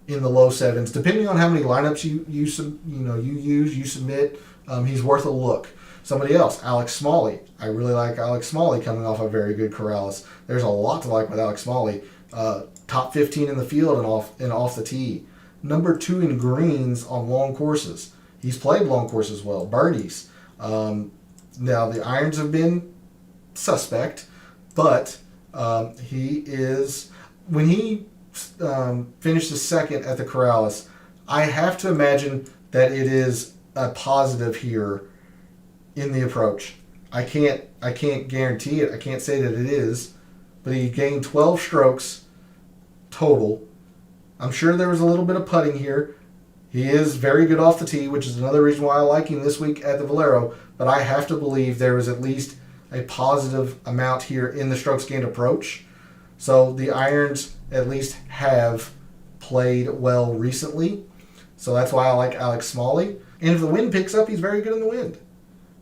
in the low sevens, depending on how many lineups you submit. He's worth a look. Somebody else, Alex Smalley. I really like Alex Smalley coming off a very good Corrales. There's a lot to like with Alex Smalley. Top 15 in the field and off the tee. Number 2 in greens on long courses. He's played long courses well. Birdies. Now the irons have been suspect, but he is, when he finishes second at the Corrales, I have to imagine that it is a positive here in the approach. I can't guarantee it. I can't say that it is, but he gained 12 strokes total. I'm sure there was a little bit of putting here. He is very good off the tee, which is another reason why I like him this week at the Valero, but I have to believe there was at least a positive amount here in the strokes gained approach. So the irons at least have played well recently. So that's why I like Alex Smalley. And if the wind picks up, he's very good in the wind.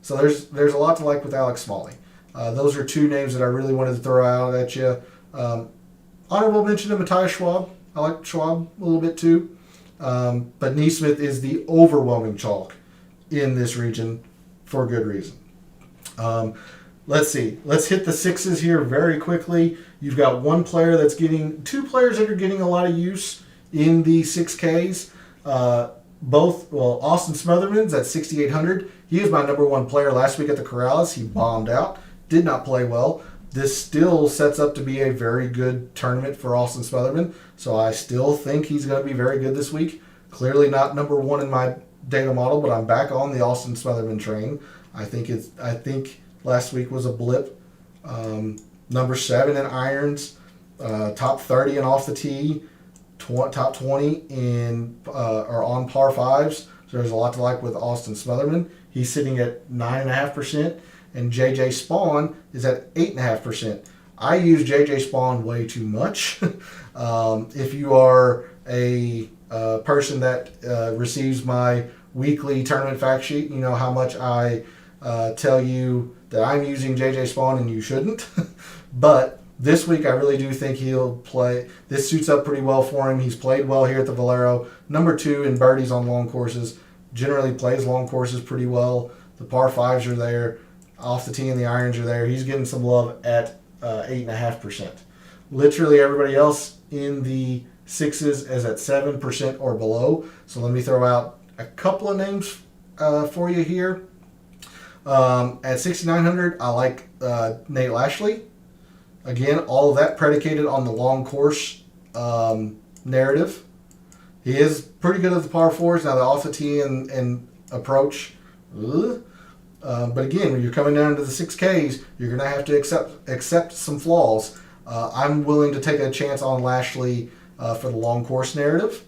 So there's a lot to like with Alex Smalley. Those are 2 names that I really wanted to throw out at you. Honorable mention to Matthias Schwab. I like Schwab a little bit too. But Neesmith is the overwhelming chalk in this region for good reason. Let's see. Let's hit the sixes here very quickly. You've got 2 players that are getting a lot of use in the 6Ks. Austin Smotherman's at 6,800. He was my number one player last week at the Corrales. He bombed out, did not play well. This still sets up to be a very good tournament for Austin Smotherman, so I still think he's going to be very good this week. Clearly not number one in my data model, but I'm back on the Austin Smotherman train. I think last week was a blip. Number 7 in irons, top 30 and off the tee, top 20 in or on par fives. So there's a lot to like with Austin Smotherman. He's sitting at 9.5%, and JJ Spawn is at 8.5%. I use JJ Spawn way too much. If you are a person that receives my weekly tournament fact sheet, you know how much I tell you that I'm using JJ Spawn and you shouldn't. But this week I really do think he'll play. This suits up pretty well for him. He's played well here at the Valero. Number 2 in birdies on long courses. Generally plays long courses pretty well. The par 5s are there. Off the tee and the irons are there. He's getting some love at 8.5%. Literally everybody else in the 6s is at 7% or below. So let me throw out a couple of names for you here. At 6,900, I like Nate Lashley. Again, all of that predicated on the long course narrative. He is pretty good at the par 4s. Now, the off the tee and approach. But again, when you're coming down to the 6Ks, you're going to have to accept some flaws. I'm willing to take a chance on Lashley for the long course narrative.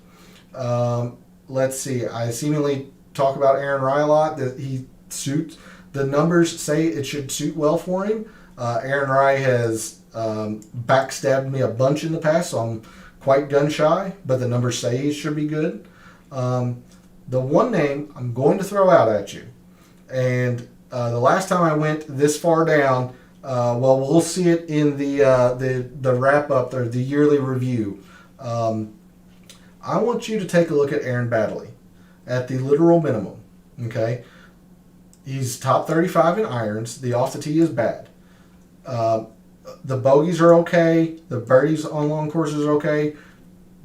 Let's see. I seemingly talk about Aaron Rai a lot. That he suits. The numbers say it should suit well for him. Aaron Rai has backstabbed me a bunch in the past, so I'm quite gun shy, but the numbers say he should be good. The one name I'm going to throw out at you, and the last time I went this far down, we'll see it in the wrap up or the yearly review. I want you to take a look at Aaron Baddeley at the literal minimum. Okay, he's top 35 in irons. The off the tee is bad. The bogeys are okay. The birdies on long courses are okay.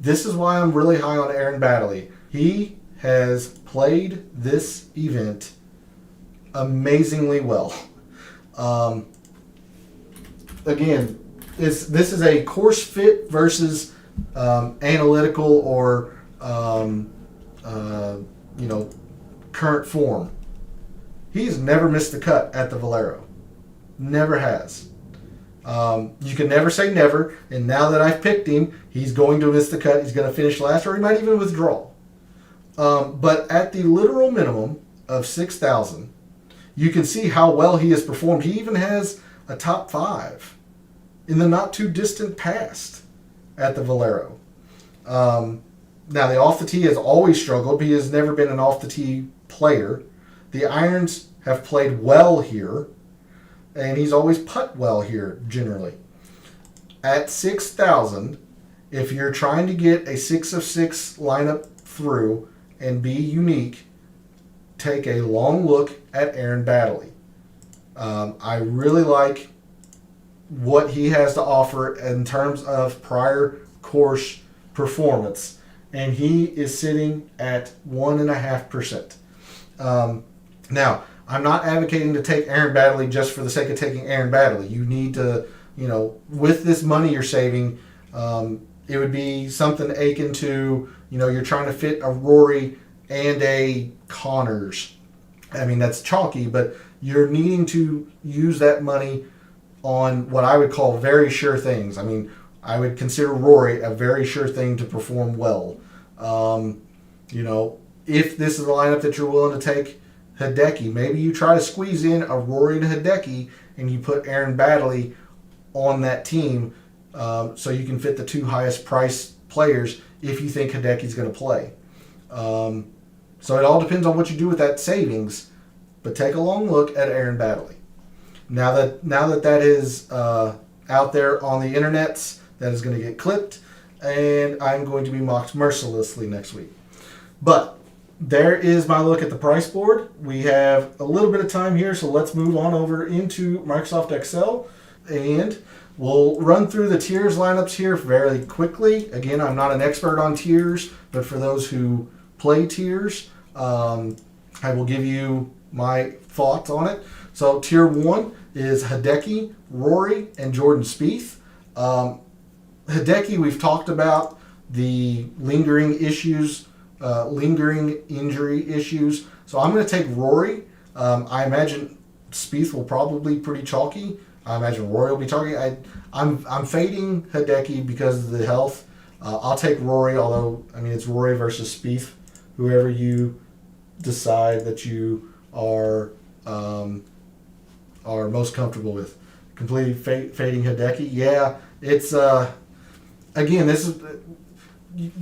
This is why I'm really high on Aaron Baddeley. He has played this event amazingly well. Again, this is a course fit versus analytical or current form. He's never missed the cut at the Valero. Never has. You can never say never, and now that I've picked him, he's going to miss the cut. He's going to finish last, or he might even withdraw. But at the literal minimum of 6,000, you can see how well he has performed. He even has a top 5 in the not too distant past at the Valero. Now, the off the tee has always struggled. He has never been an off the tee player. The irons have played well here, and he's always putt well here generally. At 6,000, if you're trying to get a 6 of 6 lineup through and be unique, take a long look at Aaron Baddeley. I really like what he has to offer in terms of prior course performance, and he is sitting at 1.5%. Now, I'm not advocating to take Aaron Baddeley just for the sake of taking Aaron Baddeley. You need to, with this money you're saving, it would be something akin to, you're trying to fit a Rory and a Connors. I mean, that's chalky, but you're needing to use that money on what I would call very sure things. I mean, I would consider Rory a very sure thing to perform well. If this is a lineup that you're willing to take Hideki, maybe you try to squeeze in a Rory to Hideki and you put Aaron Baddeley on that team so you can fit the 2 highest priced players if you think Hideki's going to play. So it all depends on what you do with that savings, but take a long look at Aaron Baddeley. Now that is out there on the internets, that is going to get clipped, and I'm going to be mocked mercilessly next week. But there is my look at the price board. We have a little bit of time here, so let's move on over into Microsoft Excel, and we'll run through the tiers lineups here very quickly. Again, I'm not an expert on tiers, but for those who play tiers. I will give you my thoughts on it. So tier 1 is Hideki, Rory, and Jordan Spieth. Hideki, we've talked about the lingering issues, lingering injury issues. So I'm going to take Rory. I imagine Spieth will probably be pretty chalky. I imagine Rory will be chalky. I'm fading Hideki because of the health. I'll take Rory, although, I mean, it's Rory versus Spieth. Whoever you decide that you are most comfortable with. Completely fading Hideki. Yeah, it's again, this is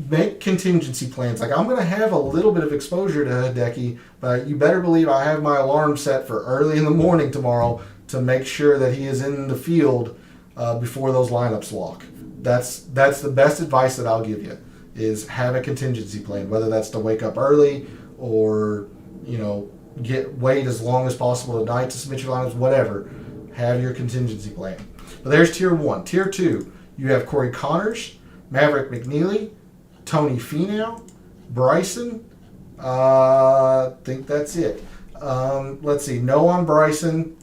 make contingency plans. Like, I'm going to have a little bit of exposure to Hideki, but you better believe I have my alarm set for early in the morning tomorrow to make sure that he is in the field before those lineups lock. That's the best advice that I'll give you, is have a contingency plan, whether that's to wake up early or, you know, wait as long as possible at night to submit your lineups, whatever. Have your contingency plan. But there's tier 1. Tier 2, you have Corey Connors, Maverick McNeely, Tony Finau, Bryson. I think that's it. Let's see. No on Bryson.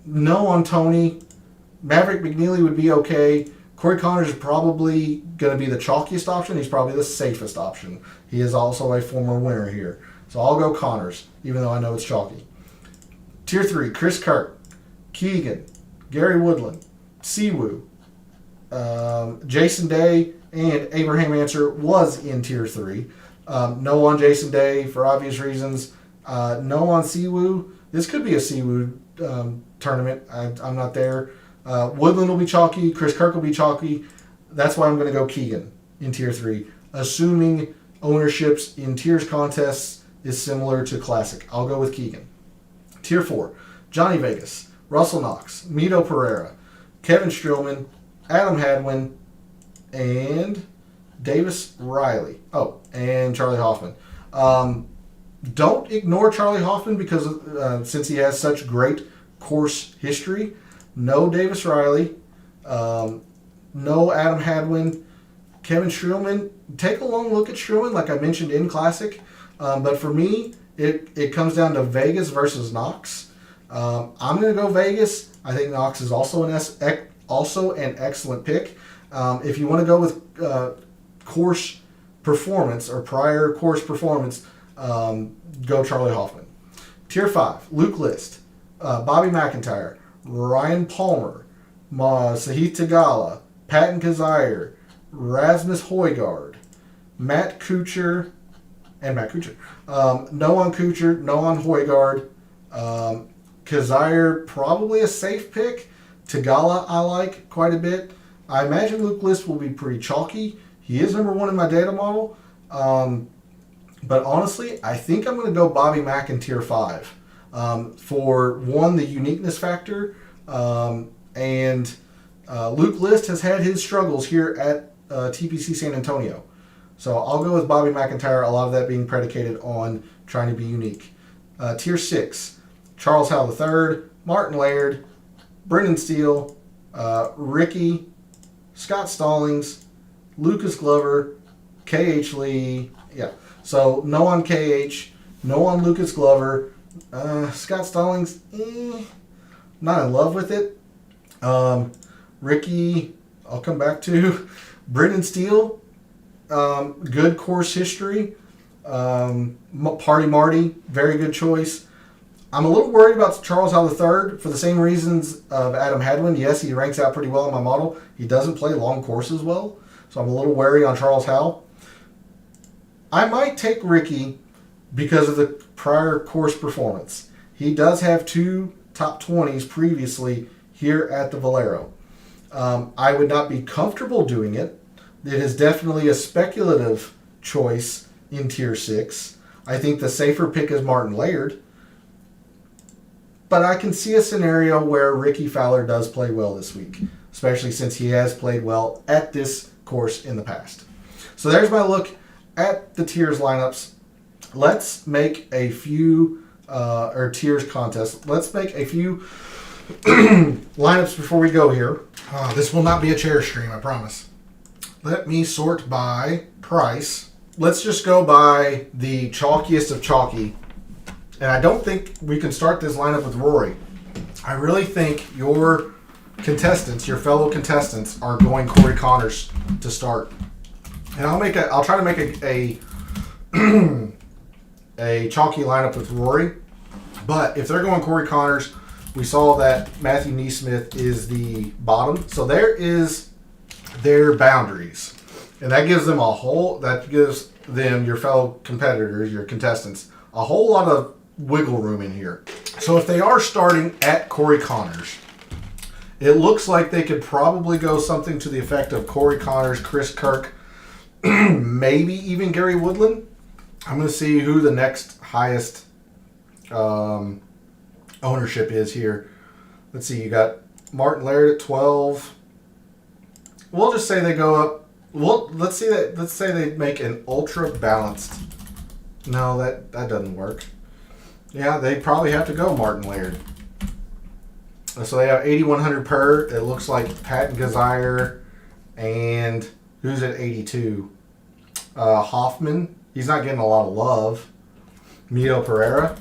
No on Tony. Maverick McNeely would be okay. Corey Connors is probably going to be the chalkiest option. He's probably the safest option. He is also a former winner here. So I'll go Connors, even though I know it's chalky. Tier 3, Chris Kirk, Keegan, Gary Woodland, Siwoo, Jason Day, and Abraham Answer was in Tier 3. No on Jason Day for obvious reasons. No on Siwoo. This could be a Siwoo tournament. I'm not there. Woodland will be chalky. Chris Kirk will be chalky. That's why I'm going to go Keegan in Tier 3, assuming ownerships in tiers contests is similar to Classic. I'll go with Keegan. Tier 4, Johnny Vegas, Russell Knox, Mito Pereira, Kevin Streelman, Adam Hadwin, and Davis Riley. Oh, and Charlie Hoffman. Don't ignore Charlie Hoffman because since he has such great course history. No Davis Riley. No Adam Hadwin. Kevin Streelman. Take a long look at Streelman, like I mentioned in Classic. But for me, it comes down to Vegas versus Knox. I'm going to go Vegas. I think Knox is also an excellent pick. If you want to go with course performance or prior course performance, go Charlie Hoffman. Tier 5, Luke List, Bobby McIntyre, Ryan Palmer, Sahith Theegala, Patton Kizzire, Rasmus Højgaard, Matt Kuchar. No on Kuchar, no on Højgaard. Kizzire, probably a safe pick. Theegala I like quite a bit. I imagine Luke List will be pretty chalky. He is number 1 in my data model. But honestly, I think I'm going to go Bobby Mack in Tier 5. For one, the uniqueness factor. And Luke List has had his struggles here at TPC San Antonio. So I'll go with Bobby McIntyre, a lot of that being predicated on trying to be unique. Tier 6, Charles Howell III, Martin Laird, Brendan Steele, Ricky, Scott Stallings, Lucas Glover, KH Lee. Yeah, so no on KH, no on Lucas Glover. Scott Stallings, not in love with it. Ricky, I'll come back to. Brendan Steele, good course history. Party Marty, very good choice. I'm a little worried about Charles Howell III for the same reasons of Adam Hadwin. Yes, he ranks out pretty well in my model. He doesn't play long courses well, so I'm a little wary on Charles Howell. I might take Ricky because of the prior course performance. He does have 2 top 20s previously here at the Valero. I would not be comfortable doing it. It is definitely a speculative choice in Tier 6. I think the safer pick is Martin Laird. But I can see a scenario where Ricky Fowler does play well this week, especially since he has played well at this course in the past. So there's my look at the tiers lineups. Let's make a few, or tiers contests. Let's make a few lineups before we go here. This will not be a chair stream, I promise. Let me sort by price. let's just go by the chalkiest of chalky. And I don't think we can start this lineup with Rory. I really think your contestants, your fellow contestants, are going Corey Connors to start. And I'll try to make a a chalky lineup with Rory. But if they're going Corey Connors, we saw that Matthew Neesmith is the bottom. So there is their boundaries. And that gives them your fellow competitors, your contestants, a whole lot of wiggle room in here. So if they are starting at Corey Connors, it looks like they could probably go something to the effect of Corey Connors, Chris Kirk, maybe even Gary Woodland. I'm going to see who the next highest ownership is here. Let's see. You got Martin Laird at 12. We'll just say they go up. Well, let's say they make an ultra balanced. No, that doesn't work. Yeah, they probably have to go Martin Laird. So they have 8,100 per. It looks like Patton Gazire and who's at 82? Hoffman. He's not getting a lot of love. Mito Pereira.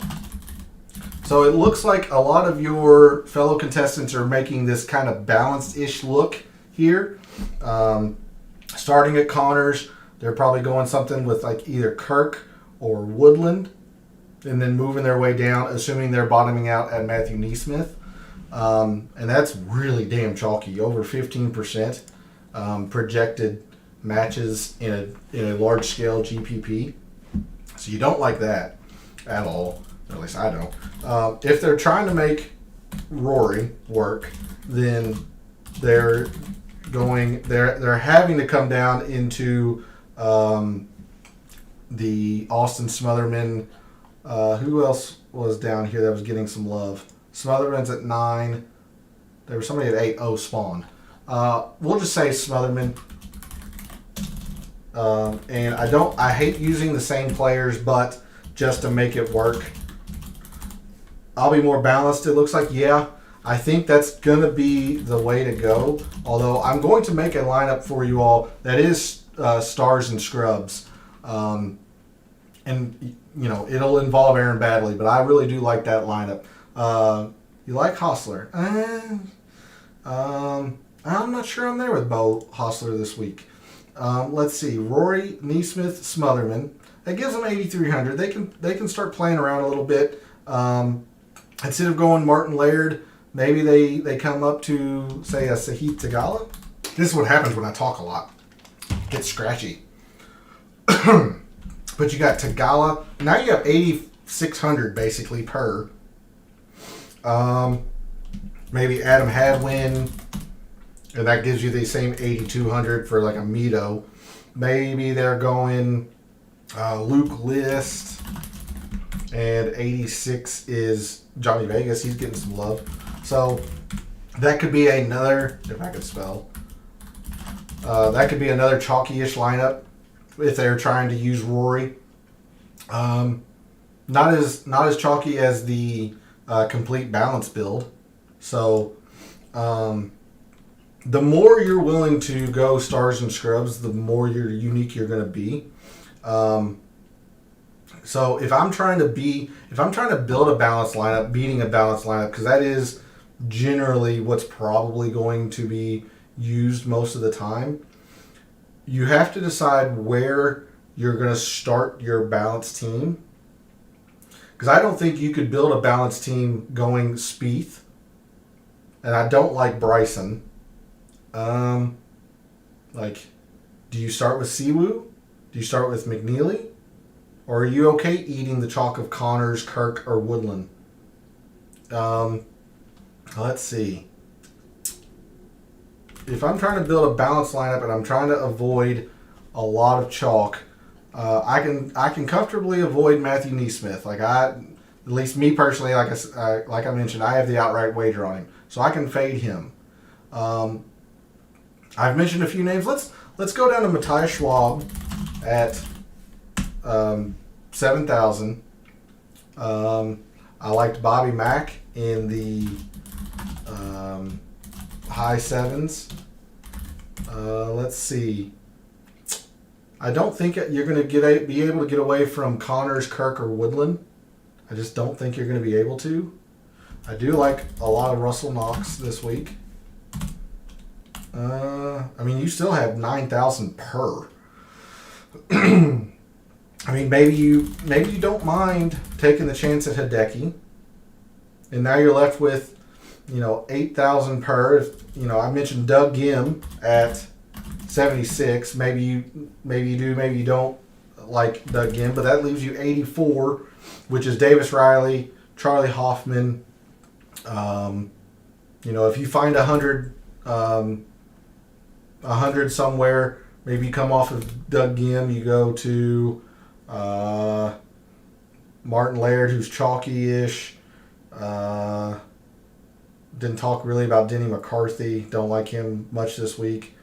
So it looks like a lot of your fellow contestants are making this kind of balanced-ish look here. Starting at Connors, they're probably going something with like either Kirk or Woodland, and then moving their way down, assuming they're bottoming out at Matthew Neesmith. And that's really damn chalky, over 15% projected matches in a large-scale GPP. So you don't like that at all, or at least I don't. If they're trying to make Rory work, then they're having to come down into the Austin Smotherman. Who else was down here that was getting some love? Smotherman's at 9. There was somebody at 8. Oh, Spawn. We'll just say Smotherman. And I hate using the same players, but just to make it work, I'll be more balanced. It looks like, yeah, I think that's going to be the way to go. Although I'm going to make a lineup for you all that is stars and scrubs. And, you know, it'll involve Aaron Badley, but I really do like that lineup. You like Hostler? I'm not sure I'm there with Bo Hostler this week. Let's see. Rory, Neesmith, Smotherman. That gives them 8,300. They can start playing around a little bit. Instead of going Martin Laird, maybe they come up to, say, a Sahith Tagala. This is what happens when I talk a lot. It gets scratchy. But you got Tagala. Now you have 8,600 basically per. Maybe Adam Hadwin. And that gives you the same 8,200 for like a Mito. Maybe they're going Luke List. And 86 is Johnny Vegas. He's getting some love. So that could be another, if I could spell, that could be another chalky-ish lineup if they're trying to use Rory. Not as chalky as the complete balance build. So the more you're willing to go stars and scrubs, the more unique you're going to be. So if I'm trying to build a balanced lineup, beating a balanced lineup, because that is generally what's probably going to be used most of the time, you have to decide where you're going to start your balanced team. Because I don't think you could build a balanced team going Spieth, and I don't like Bryson. Do you start with Siwoo? Do you start with McNeely? Or are you okay eating the chalk of Connors, Kirk, or Woodland? Let's see. If I'm trying to build a balanced lineup and I'm trying to avoid a lot of chalk, I can comfortably avoid Matthew Neesmith. At least me personally, like I mentioned, I have the outright wager on him, so I can fade him. I've mentioned a few names. Let's go down to Matthias Schwab at 7,000. I liked Bobby Mack in the high sevens. Let's see. I don't think you're going to be able to get away from Connors, Kirk, or Woodland. I just don't think you're going to be able to. I do like a lot of Russell Knox this week. I mean, you still have 9,000 per. I mean, maybe you don't mind taking the chance at Hideki, and now you're left with, 8,000 per. I mentioned Doug Gim at 76. Maybe you do, maybe you don't like Doug Gim, but that leaves you 84, which is Davis Riley, Charlie Hoffman. If you find 100 somewhere, maybe you come off of Doug Gim, you go to Martin Laird, who's chalky-ish. Didn't talk really about Denny McCarthy. Don't like him much this week.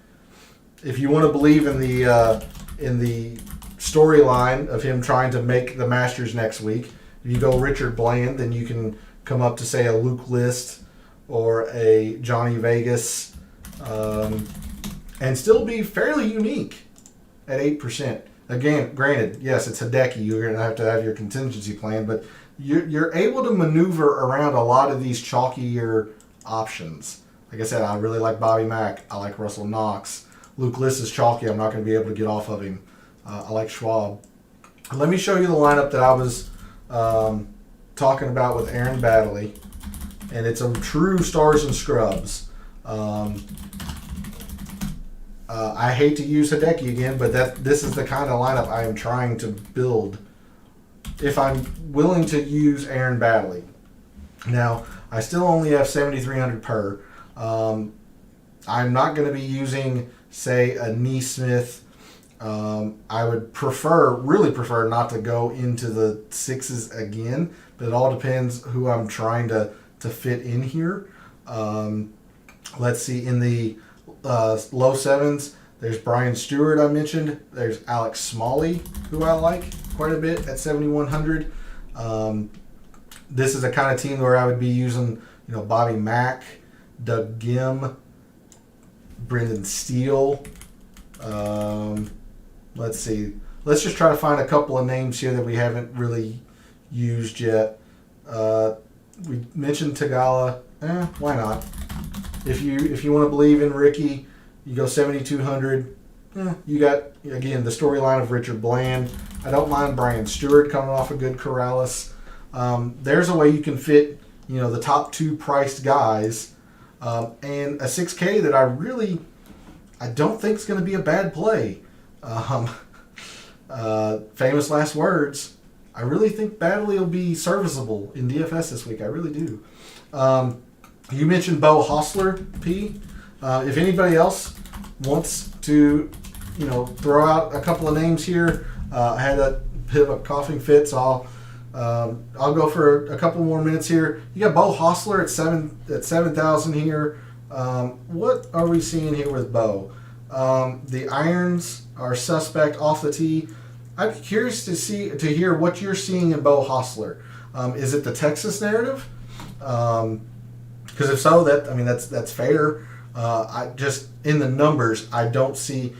If you want to believe in the storyline of him trying to make the Masters next week, if you go Richard Bland, then you can come up to, say, a Luke List or a Johnny Vegas, and still be fairly unique at 8%. Again, granted, yes, it's Hideki. You're going to have your contingency plan, but you're able to maneuver around a lot of these chalkier options. Like I said, I really like Bobby Mack. I like Russell Knox. Luke List is chalky. I'm not going to be able to get off of him. I like Schwab. Let me show you the lineup that I was talking about with Aaron Baddeley, and it's a true stars and scrubs. I hate to use Hideki again, but this is the kind of lineup I am trying to build if I'm willing to use Aaron Baddeley. Now, I still only have 7,300 per. I'm not going to be using, say, a Neesmith. I would really prefer not to go into the sixes again, but it all depends who I'm trying to fit in here. Let's see, in the low sevens, there's Brian Stewart I mentioned. There's Alex Smalley, who I like quite a bit at 7,100. This is the kind of team where I would be using, Bobby Mack, Doug Gim, Brendan Steele. Let's see. Let's just try to find a couple of names here that we haven't really used yet. We mentioned Tagala. Why not? If you want to believe in Ricky, you go 7,200. You got, again, the storyline of Richard Bland. I don't mind Brian Stewart coming off a good Corrales. There's a way you can fit, the top two priced guys, and a 6K that I don't think is going to be a bad play. Famous last words. I really think Baddeley will be serviceable in DFS this week. I really do. You mentioned Bo Hostler, P. If anybody else wants to, throw out a couple of names here, I had a bit of a coughing fit, so I'll go for a couple more minutes here. You got Bo Hostler at 7,000 here. What are we seeing here with Bo? The irons are suspect off the tee. I'm curious to hear what you're seeing in Bo Hostler. Is it the Texas narrative? Because if so, that's fair. I just, in the numbers, I don't see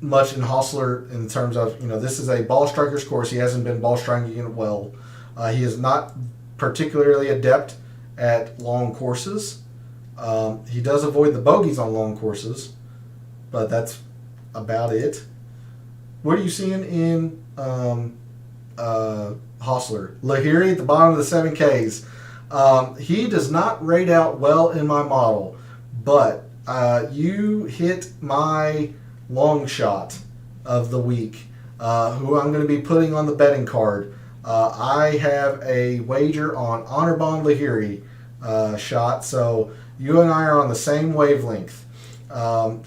much in Hostler in terms of, this is a ball striker's course. He hasn't been ball striking it well. He is not particularly adept at long courses. He does avoid the bogeys on long courses, but that's about it. What are you seeing in Hostler? Lahiri at the bottom of the 7Ks. He does not rate out well in my model, but you hit my long shot of the week, who I'm going to be putting on the betting card. I have a wager on Honorbon Lahiri shot, so you and I are on the same wavelength.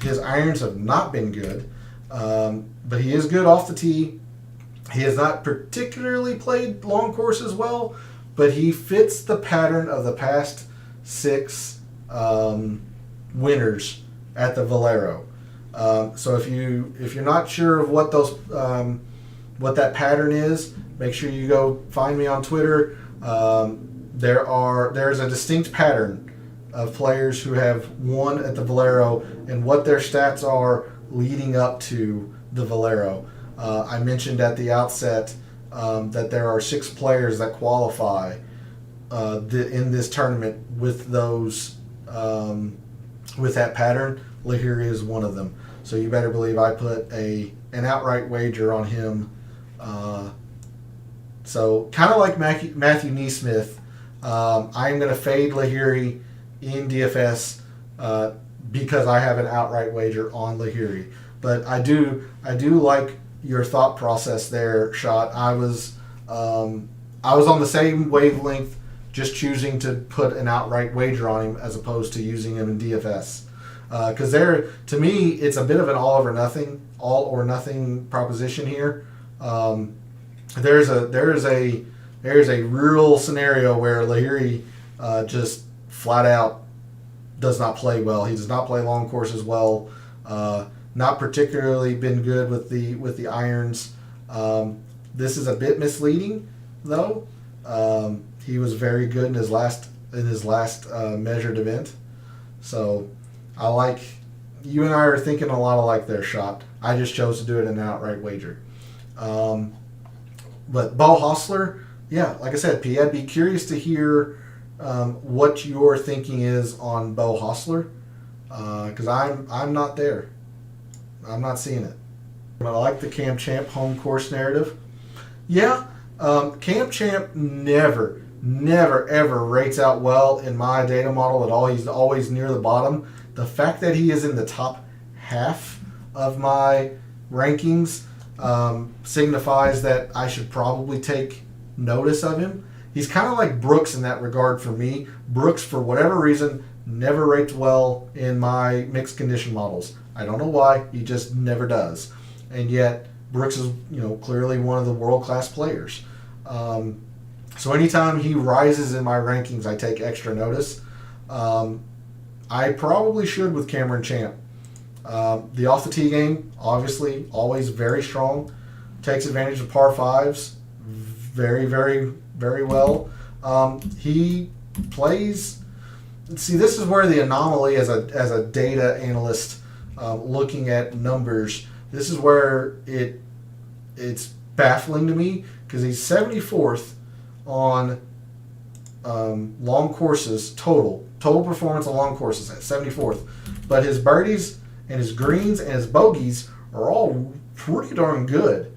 His irons have not been good, but he is good off the tee. He has not particularly played long courses well, but he fits the pattern of the past 6 winners at the Valero. So if you're not sure of what those what that pattern is, make sure you go find me on Twitter. There's a distinct pattern of players who have won at the Valero and what their stats are leading up to the Valero. I mentioned at the outset that there are 6 players that qualify in this tournament with those with that pattern. Lahiri is one of them. So you better believe I put an outright wager on him. So kind of like Matthew Neesmith, I'm going to fade Lahiri in DFS because I have an outright wager on Lahiri. But I do like your thought process there, Shot. I was on the same wavelength, just choosing to put an outright wager on him as opposed to using him in DFS. Because to me, it's a bit of an all or nothing proposition here. There's a real scenario where Lahiri just flat out does not play well. He does not play long courses well. Not particularly been good with the irons. This is a bit misleading, though. He was very good in his last measured event. So I like, you and I are thinking a lot alike there, Shot. I just chose to do it in an outright wager. But Bo Hostler, yeah, like I said, P, I'd be curious to hear what your thinking is on Bo Hostler, because I'm not there. I'm not seeing it. But I like the Cam Champ home course narrative. Yeah, Cam Champ never ever rates out well in my data model at all. He's always near the bottom. The fact that he is in the top half of my rankings signifies that I should probably take notice of him. He's kind of like Brooks in that regard for me. Brooks, for whatever reason, never rates well in my mixed condition models. I don't know why. He just never does. And yet, Brooks is, clearly one of the world-class players. So anytime he rises in my rankings, I take extra notice. I probably should with Cameron Champ. The off the tee game, obviously, always very strong. Takes advantage of par fives very, very, very well. He plays. See, this is where the anomaly as a data analyst looking at numbers. This is where it's baffling to me because he's 74th on long courses total performance on long courses at 74th, but his birdies and his greens and his bogeys are all pretty darn good,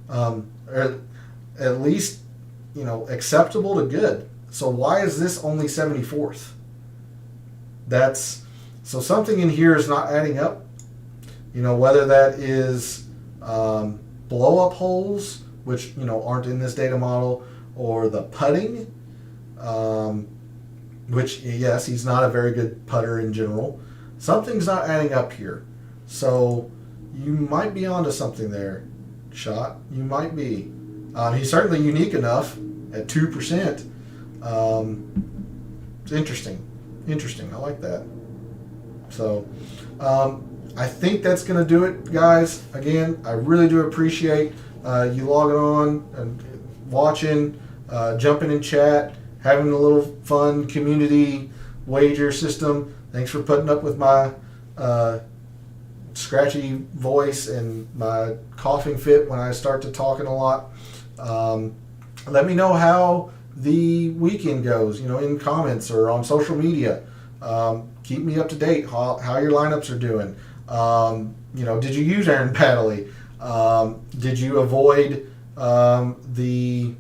at least acceptable to good. So why is this only 74th? So something in here is not adding up. Whether that is blow up holes, which aren't in this data model, or the putting, which yes, he's not a very good putter in general. Something's not adding up here. So you might be onto something there, Shot. You might be. He's certainly unique enough at 2%. It's interesting. I like that. So I think that's going to do it, guys. Again, I really do appreciate you logging on and watching, jumping in chat, having a little fun community wager system. Thanks for putting up with my scratchy voice and my coughing fit when I start to talking a lot. Let me know how the weekend goes, in comments or on social media. Keep me up to date how your lineups are doing. Did you use Aaron Baddeley? Did you avoid the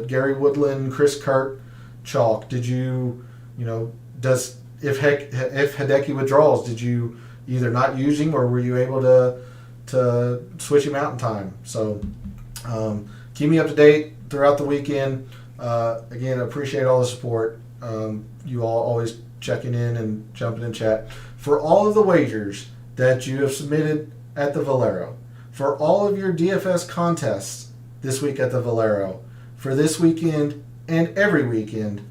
Gary Woodland, Chris Kurt chalk? Did you, if Hideki withdraws, did you either not use him or were you able to switch him out in time? So keep me up to date throughout the weekend. Again, I appreciate all the support. You all always checking in and jumping in chat. For all of the wagers that you have submitted at the Valero, for all of your DFS contests this week at the Valero, for this weekend and every weekend,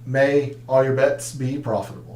may all your bets be profitable.